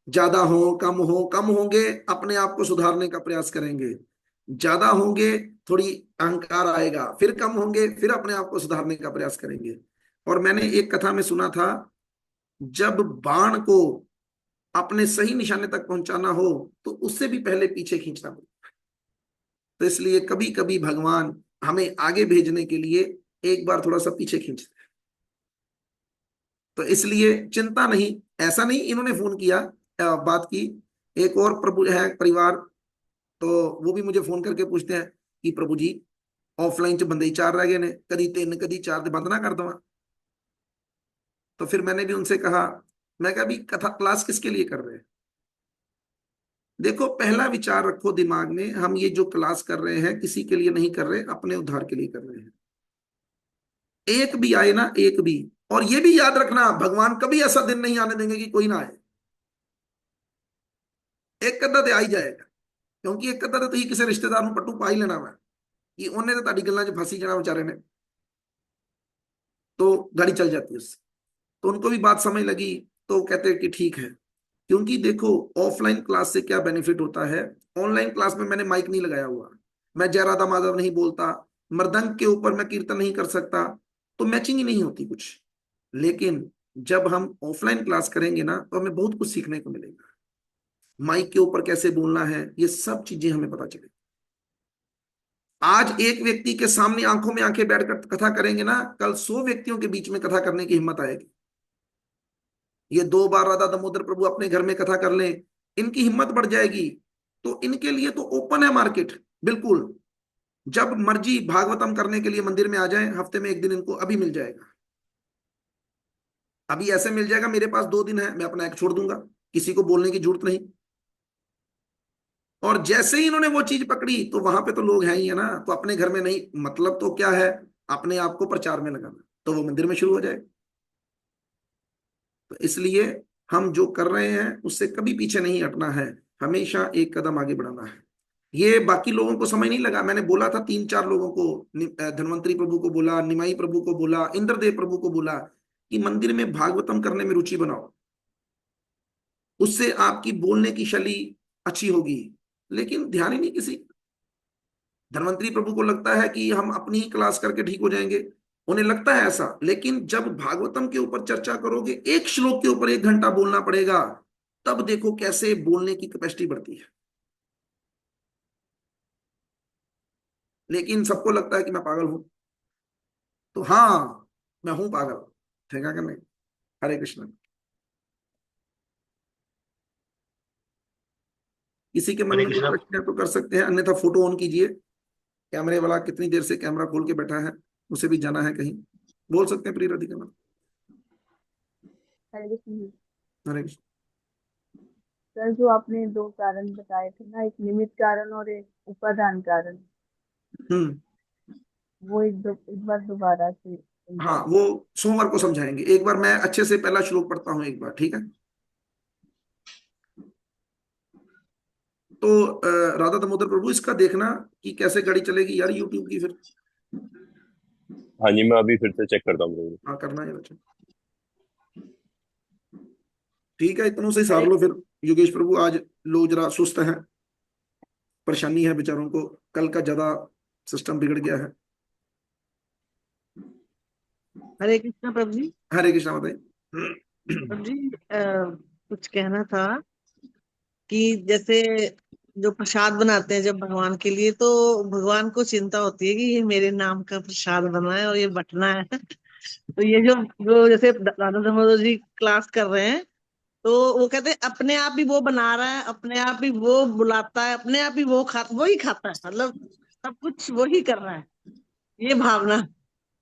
ज्यादा हो कम होंगे, अपने आप को सुधारने का प्रयास करेंगे, ज्यादा होंगे थोड़ी अहंकार आएगा, फिर कम होंगे फिर अपने आप को सुधारने का प्रयास करेंगे। और मैंने एक कथा में सुना था, जब बाण को अपने सही निशाने तक पहुंचाना हो तो उससे भी पहले पीछे खींचना पड़ता है। तो इसलिए कभी कभी भगवान हमें आगे भेजने के लिए एक बार थोड़ा सा पीछे खींचते हैं। तो इसलिए चिंता नहीं, ऐसा नहीं इन्होंने फोन किया, बात की, एक और प्रभु है परिवार, तो वो भी मुझे फोन करके पूछते हैं कि प्रभु जी ऑफलाइन च बंदे ही 4 रह गए ने, कदी 3 कदी 4 ते बंद ना कर दवा। तो फिर मैंने भी उनसे कहा, मैं कहा भी कथा क्लास किसके लिए कर रहे हैं? देखो पहला विचार रखो दिमाग में, हम ये जो क्लास कर रहे हैं किसी के लिए नहीं कर रहे, अपने उद्धार के लिए कर रहे हैं। एक भी आए ना, एक भी, और ये भी याद रखना भगवान कभी ऐसा दिन नहीं आने देंगे कि कोई ना आए। एक कदा तो आ ही जाएगा, क्योंकि एक कदा तो तुम किसी रिश्तेदार ਨੂੰ पट्टू पा ही लेना वा कि ਉਹਨੇ तो ਤੁਹਾਡੀ ਗੱਲਾਂ 'ਚ फंस ही जाना बेचारे ने, तो गाड़ी चल जाती है उससे। तो उनको भी बात समझ लगी, तो कहते हैं कि ठीक है। क्योंकि देखो ऑफलाइन क्लास से क्या बेनिफिट होता है, ऑनलाइन क्लास में मैंने माइक नहीं लगाया हुआ, मैं जय राधा माधव नहीं बोलता, मृदंग के ऊपर मैं कीर्तन नहीं कर सकता, तो मैचिंग ही नहीं होती कुछ। लेकिन जब हम ऑफलाइन क्लास करेंगे ना, तो हमें बहुत कुछ सीखने को मिलेगा। माइक के ऊपर कैसे बोलना है, ये सब चीजें हमें पता चलेगी। आज एक व्यक्ति के सामने आंखों में आंखें बैठकर कथा करेंगे ना, कल 100 व्यक्तियों के बीच में कथा करने की हिम्मत आएगी। ये 2 बार राधा दामोदर प्रभु अपने घर में कथा कर लें, इनकी हिम्मत बढ़ जाएगी। तो इनके लिए तो ओपन है मार्केट, बिल्कुल। जब मर्जी भागवतम करने के लिए मंदिर में आ जाए, हफ्ते में 1 दिन इनको अभी मिल जाएगा। अभी ऐसे मिल जाएगा, मेरे पास 2 दिन है, मैं अपना एक छोड़ दूंगा, किसी को बोलने की जरूरत नहीं। और जैसे ही इन्होंने वो चीज पकड़ी, तो वहां पे तो लोग हैं ही है ना, तो अपने घर में नहीं, मतलब तो क्या है, अपने आप को प्रचार में लगाना, तो वो मंदिर में शुरू हो जाए। तो इसलिए हम जो कर रहे हैं उससे कभी पीछे नहीं हटना है, हमेशा एक कदम आगे बढ़ाना है। ये बाकी लोगों को समझ नहीं लगा, मैंने बोला था 3-4 लोगों को, धन्वंतरी प्रभु को बोला, निमाई प्रभु को बोला, इंद्रदेव प्रभु को बोला कि मंदिर में भागवतम करने में रुचि बनाओ, उससे आपकी बोलने की शैली अच्छी होगी। लेकिन ध्यान ही नहीं किसी। धन्वंतरी प्रभु को लगता है कि हम अपनी ही क्लास करके ठीक हो जाएंगे, उन्हें लगता है ऐसा। लेकिन जब भागवतम के ऊपर चर्चा करोगे, एक श्लोक के ऊपर 1 घंटा बोलना पड़ेगा, तब देखो कैसे बोलने की कैपेसिटी बढ़ती है। लेकिन सबको लगता है कि मैं पागल हूं, तो हाँ मैं हूं पागल, ठीक है कि नहीं? हरे कृष्ण। किसी के मन हरे में कोई कृष्णा। प्रश्न है तो कर सकते हैं, अन्यथा फोटो ऑन कीजिए। कैमरे वाला कितनी देर से कैमरा खोल के बैठा है, उसे भी जाना है कहीं, बोल सकते हैं प्रिय राधिका मैम। हरे कृष्ण। हरे कृष्ण। सर जो आपने 2 कारण बताए थे ना, एक निमित्त कारण और एक उपादान कारण, वो एक बार दोबारा से हाँ, वो सोमवार को समझाएंगे। एक बार मैं अच्छे से पहला श्लोक पढ़ता हूँ एक बार, ठीक है? तो राधा दामोदर प्रभु इसका देखना कि कैसे गाड़ी चलेगी यार यूट्यूब की। फिर हाँ जी, मैं अभी फिर से चेक करता हूँ। हाँ करना है बच्चा, ठीक है? इतनों से सार लो फिर। योगेश प्रभु आज लोग जरा सुस्त हैं, परेशानी है बेचारों को, कल का ज्यादा सिस्टम बिगड़ गया है। हरे कृष्णा प्रभु जी। हरे कृष्णा बताइए। प्रभु जी कुछ कहना था कि जैसे जो प्रसाद बनाते हैं जब भगवान के लिए, तो भगवान को चिंता होती है कि ये मेरे नाम का प्रसाद बना है और ये बंटना है। तो ये जो जैसे राधा दामोदर जी क्लास कर रहे हैं, तो वो कहते हैं अपने आप ही वो बना रहा है, अपने आप ही वो बुलाता है, अपने आप ही वो ही खाता है, मतलब सब कुछ वो ही कर रहा है, ये भावना।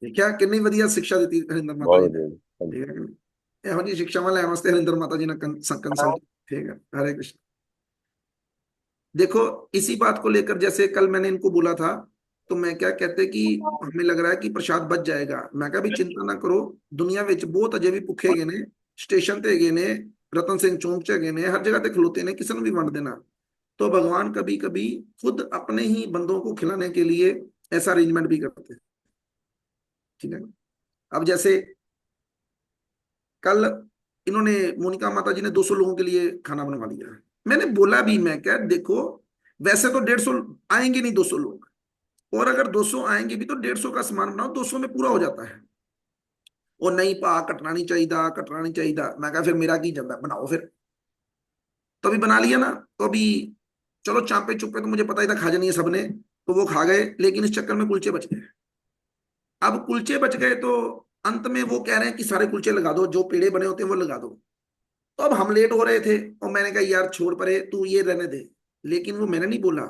क्या कितनी बढ़िया शिक्षा दी हरिंदर माता जी ने, ठीक है? ਇਹੋ ਜਿਹੀ शिक्षा वाले वास्ते हरिंदर माता जी ने कंसल्ट, ठीक है? हरे कृष्ण। देखो इसी बात को लेकर जैसे कल मैंने इनको बोला था, तो मैं क्या कहते कि हमें लग रहा है कि प्रसाद बच जाएगा। मैं कहा भी चिंता ना करो, दुनिया विच बहुत अजे भी भुखे गए ने, स्टेशन ते गए ने, रतन सिंह चौक च गए ने, हर जगह ते खलोते ने, किसी ने भी वंड देना। तो भगवान कभी कभी खुद अपने ही बंदों को खिलाने के लिए ऐसा अरेंजमेंट भी करते हैं, ठीक है? अब जैसे कल इन्होंने मोनिका माता जी ने 200 लोगों के लिए खाना बनवा लिया। मैंने बोला भी, मैं क्या देखो वैसे तो 150 आएंगे नहीं 200 लोग, और अगर 200 आएंगे भी तो 150 का सामान बनाओ, 200 में पूरा हो जाता है। और नहीं पा कटना नहीं चाहिए, कटना नहीं चाहिए। मैं कहा फिर मेरा की जब बनाओ फिर। तो अभी बना लिया ना, तो अभी चलो चांपे चुप्पे तो मुझे पता ही था खा जानी है सबने, तो वो खा गए, लेकिन इस चक्कर में कुलचे बच गए। अब कुलचे बच गए तो अंत में वो कह रहे हैं कि सारे कुलचे लगा दो, जो पेड़े बने होते हैं वो लगा दो। तो अब हम लेट हो रहे थे और मैंने कहा यार छोड़ परे, तू ये रहने दे। लेकिन वो मैंने नहीं बोला,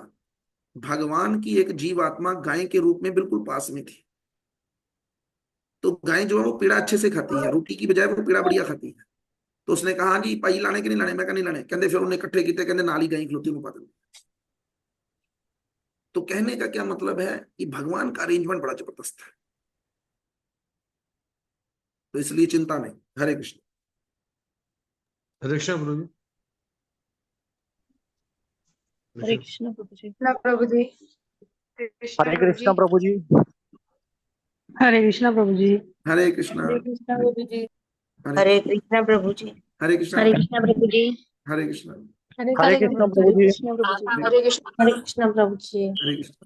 भगवान की एक जीवात्मा गाय के रूप में बिल्कुल पास में थी। तो गाय जो है वो पेड़ा अच्छे से खाती है, रोटी की बजाय वो पेड़ा बढ़िया खाती है। तो उसने कहा हाँ जी पाई लाने के नहीं लाने, मैं कहा नहीं लाने। कहते फिर उन्हें इकट्ठे किए, कहते नाली गाय खिलौती मुकाते। तो कहने का क्या मतलब है कि भगवान का अरेंजमेंट बड़ा जबरदस्त है, तो इसलिए चिंता नहीं। हरे कृष्ण। हरे कृष्ण प्रभु जी। हरे कृष्ण प्रभु जी। प्रभु जी। हरे कृष्ण प्रभु जी। हरे कृष्ण प्रभु जी। हरे कृष्ण। हरे कृष्ण प्रभु जी। हरे कृष्ण प्रभु जी। हरे कृष्ण। हरे कृष्ण प्रभु जी। हरे कृष्ण। हरे कृष्ण प्रभु जी। हरे कृष्ण प्रभु जी। हरे कृष्ण।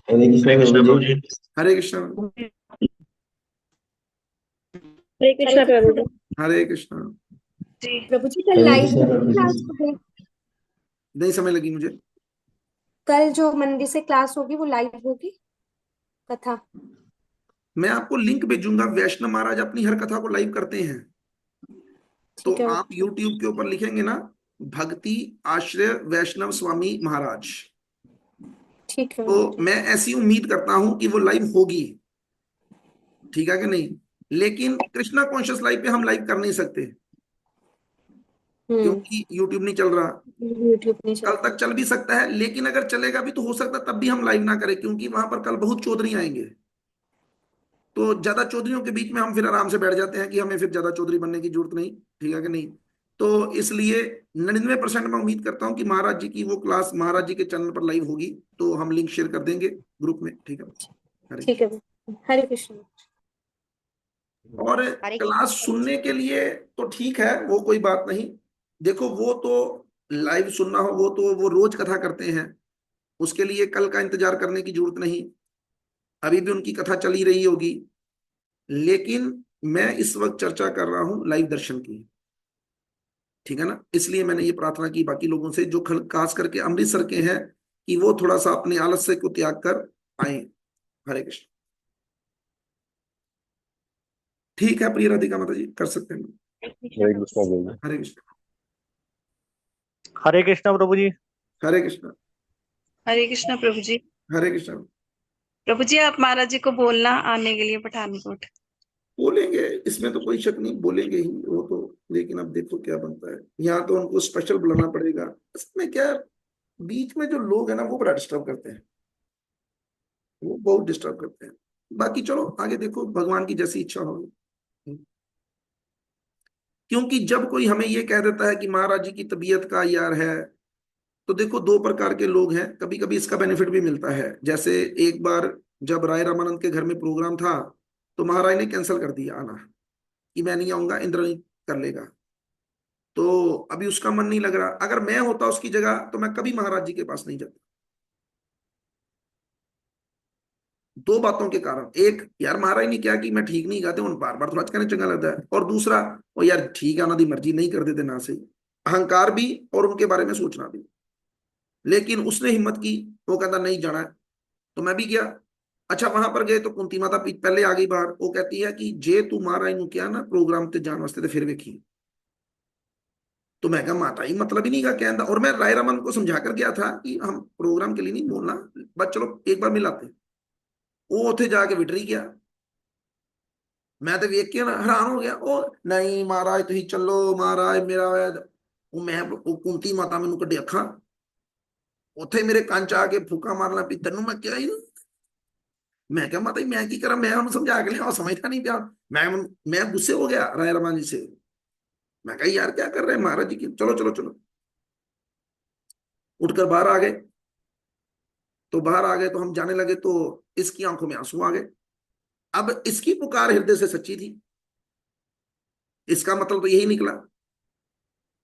हरे कृष्ण प्रभु जी। हरे कृष्ण। हरे कृष्ण प्रभु जी। हरे कृष्ण। प्रभु जी कल लाइव क्लास होगी, नहीं समय लगी मुझे। कल जो मंदिर से क्लास होगी वो लाइव होगी कथा। मैं आपको लिंक भेजूंगा। वैष्णव महाराज अपनी हर कथा को लाइव करते हैं। तो ठीक है। आप YouTube के ऊपर लिखेंगे ना भक्ति आश्रय वैष्णव स्वामी महाराज, ठीक है। तो मैं ऐसी उम्मीद करता हूं कि वो लाइव होगी। ठीक है कि नहीं? लेकिन कृष्णा कॉन्शियस लाइव पे हम लाइव कर नहीं सकते क्योंकि YouTube नहीं चल रहा। यूट्यूब नहीं कल चलता। तक चल भी सकता है, लेकिन अगर चलेगा भी तो हो सकता है तब भी हम लाइव ना करें, क्योंकि वहां पर कल बहुत चौधरी आएंगे। तो ज्यादा चौधरियों के बीच में हम फिर आराम से बैठ जाते हैं कि हमें फिर ज्यादा चौधरी बनने की जरूरत नहीं। ठीक है कि नहीं? तो इसलिए 99% मैं उम्मीद करता हूं कि महाराज जी की वो क्लास महाराज जी के चैनल पर लाइव होगी। तो हम लिंक शेयर कर देंगे ग्रुप में। ठीक है? ठीक है। हरे कृष्ण। और क्लास सुनने के लिए तो ठीक है, वो कोई बात नहीं। देखो वो तो लाइव सुनना हो वो तो वो रोज कथा करते हैं, उसके लिए कल का इंतजार करने की जरूरत नहीं। अभी भी उनकी कथा चली रही होगी। लेकिन मैं इस वक्त चर्चा कर रहा हूं लाइव दर्शन की। ठीक है ना? इसलिए मैंने ये प्रार्थना की बाकी लोगों से जो खास करके अमृतसर के हैं कि वो थोड़ा सा अपने आलस्य को त्याग कर आए। हरे कृष्ण। ठीक है प्रिय राधिका माता जी, कर सकते हैं। हरे कृष्ण प्रभु जी। हरे कृष्ण। हरे कृष्ण प्रभु जी। हरे कृष्ण। हरे कृष्ण प्रभु जी। हरे कृष्ण। प्रभु जी आप महाराज जी को बोलना आने के लिए पठानकोट। बोलेंगे, इसमें तो कोई शक नहीं, बोलेंगे ही वो तो। लेकिन अब देखो क्या बनता है। यहाँ तो उनको स्पेशल बुलाना पड़ेगा। इसमें क्या है, बीच में जो लोग हैं ना वो बड़ा डिस्टर्ब करते हैं, वो बहुत डिस्टर्ब करते हैं। बाकी चलो आगे देखो, भगवान की जैसी इच्छा होगी। क्योंकि जब कोई हमें ये कह देता है कि महाराज जी की तबीयत का यार है, तो देखो दो प्रकार के लोग हैं। कभी कभी इसका बेनिफिट भी मिलता है। जैसे एक बार जब राय रामानंद के घर में प्रोग्राम था तो महाराज ने कैंसिल कर दिया आना, कि मैं नहीं आऊंगा, इंद्र कर लेगा। तो अभी उसका मन नहीं लग रहा। अगर मैं होता उसकी जगह तो मैं कभी महाराज जी के पास नहीं जाता। दो बातों के कारण, एक यार महाराज ने क्या कि मैं ठीक नहीं गाते उन बार बार थोड़ा कहने चंगा लगता है, और दूसरा वो यार ठीक है ना दी मर्जी नहीं कर देते ना, सही अहंकार भी और उनके बारे में सोचना भी। लेकिन उसने हिम्मत की, वो कहता नहीं जाना है, तो मैं भी गया। अच्छा वहां पर गए तो कुंती माता पहले आ गई बाहर। वो कहती है कि जे तू महाराज नु क्या ना प्रोग्राम ते जान वास्ते ते फिर वेखी। तो मैं कहा माता ही मतलब ही नहीं का कहना। और मैं राय रमन को समझा कर गया था कि हम प्रोग्राम के लिए नहीं बोलना, बस चलो एक बार मिलाते। वो उथे जाके विटरी गया। मैं तो वेख के ना हैरान हो गया। ओ नहीं महाराज तुम चलो महाराज मेरा वो मैं वो कुंती माता मैनू कड्डी अखा उथे मेरे कंन च आके फूका मारना पी तेनू मैं क्या ही। मैं क्या माता मैं की करा, मैं उन्हें समझा के लिया समझता नहीं पिया। मैं गुस्से हो गया राय रमान जी से। मैं कहा यार क्या कर रहे हैं महाराज जी की, चलो चलो चलो। उठकर बाहर आ गए। तो बाहर आ गए तो हम जाने लगे तो इसकी आंखों में आंसू आ गए। अब इसकी पुकार हृदय से सच्ची थी, इसका मतलब तो यही निकला।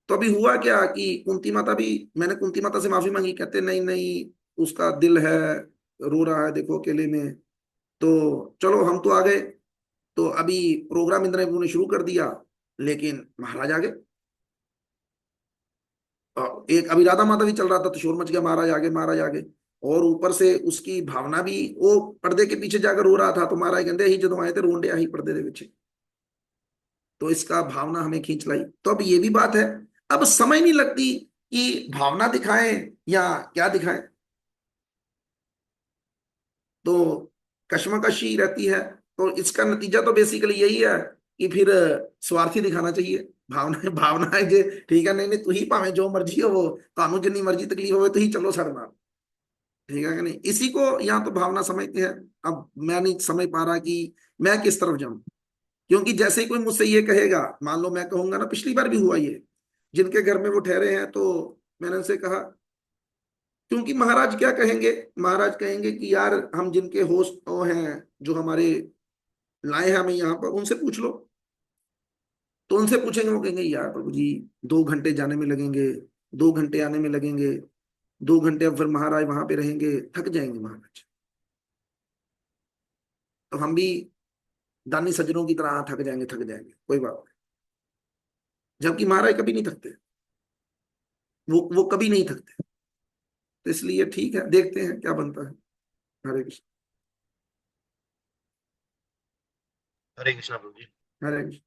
तो अभी हुआ क्या कि कुंती माता भी, मैंने कुंती माता से माफी मांगी। कहते नहीं नहीं उसका दिल है, रो रहा है देखो अकेले में। तो चलो हम तो आ गए। तो अभी प्रोग्राम इंद्र ने शुरू कर दिया, लेकिन महाराज आ गए। एक अभी राधा माता भी चल रहा था तो शोर मच गया, महाराज आगे महाराज आगे। और ऊपर से उसकी भावना भी, वो पर्दे के पीछे जाकर रो रहा था। तो महाराज कहते ही जो आए थे रोंडे ही पर्दे के पीछे। तो इसका भावना हमें खींच लाई। तो अब ये भी बात है, अब समझ नहीं लगती कि भावना दिखाएं या क्या दिखाएं। तो कश्मकशी रहती है। तो इसका नतीजा तो बेसिकली यही है कि फिर स्वार्थी दिखाना चाहिए, भावनाएं जे ठीक है, नहीं नहीं तू ही भावे जो मर्जी हो, वो तानू जितनी मर्जी तकलीफ हो तो ही चलो सर मार, ठीक है कि नहीं। इसी को यहाँ तो भावना समझते हैं। अब मैं नहीं समझ पा रहा कि मैं किस तरफ जाऊं, क्योंकि जैसे ही कोई मुझसे ये कहेगा, मान लो मैं कहूंगा ना, पिछली बार भी हुआ ये, जिनके घर में वो ठहरे हैं, तो मैंने उनसे कहा, क्योंकि महाराज क्या कहेंगे, महाराज कहेंगे कि यार हम जिनके होस्ट हैं, जो हमारे लाए हैं हमें यहाँ पर, उनसे पूछ लो। तो उनसे पूछेंगे, वो कहेंगे यार प्रभु जी 2 घंटे जाने में लगेंगे, 2 घंटे आने में लगेंगे, 2 घंटे अब फिर महाराज वहां पे रहेंगे, थक जाएंगे महाराज। तो हम भी दानी सज्जनों की तरह थक जाएंगे, थक जाएंगे, कोई बात नहीं। जबकि महाराज कभी नहीं थकते, वो कभी नहीं थकते। तो इसलिए ठीक है, देखते हैं क्या बनता है। हरे कृष्ण। हरे कृष्णा प्रभु जी। हरे कृष्ण।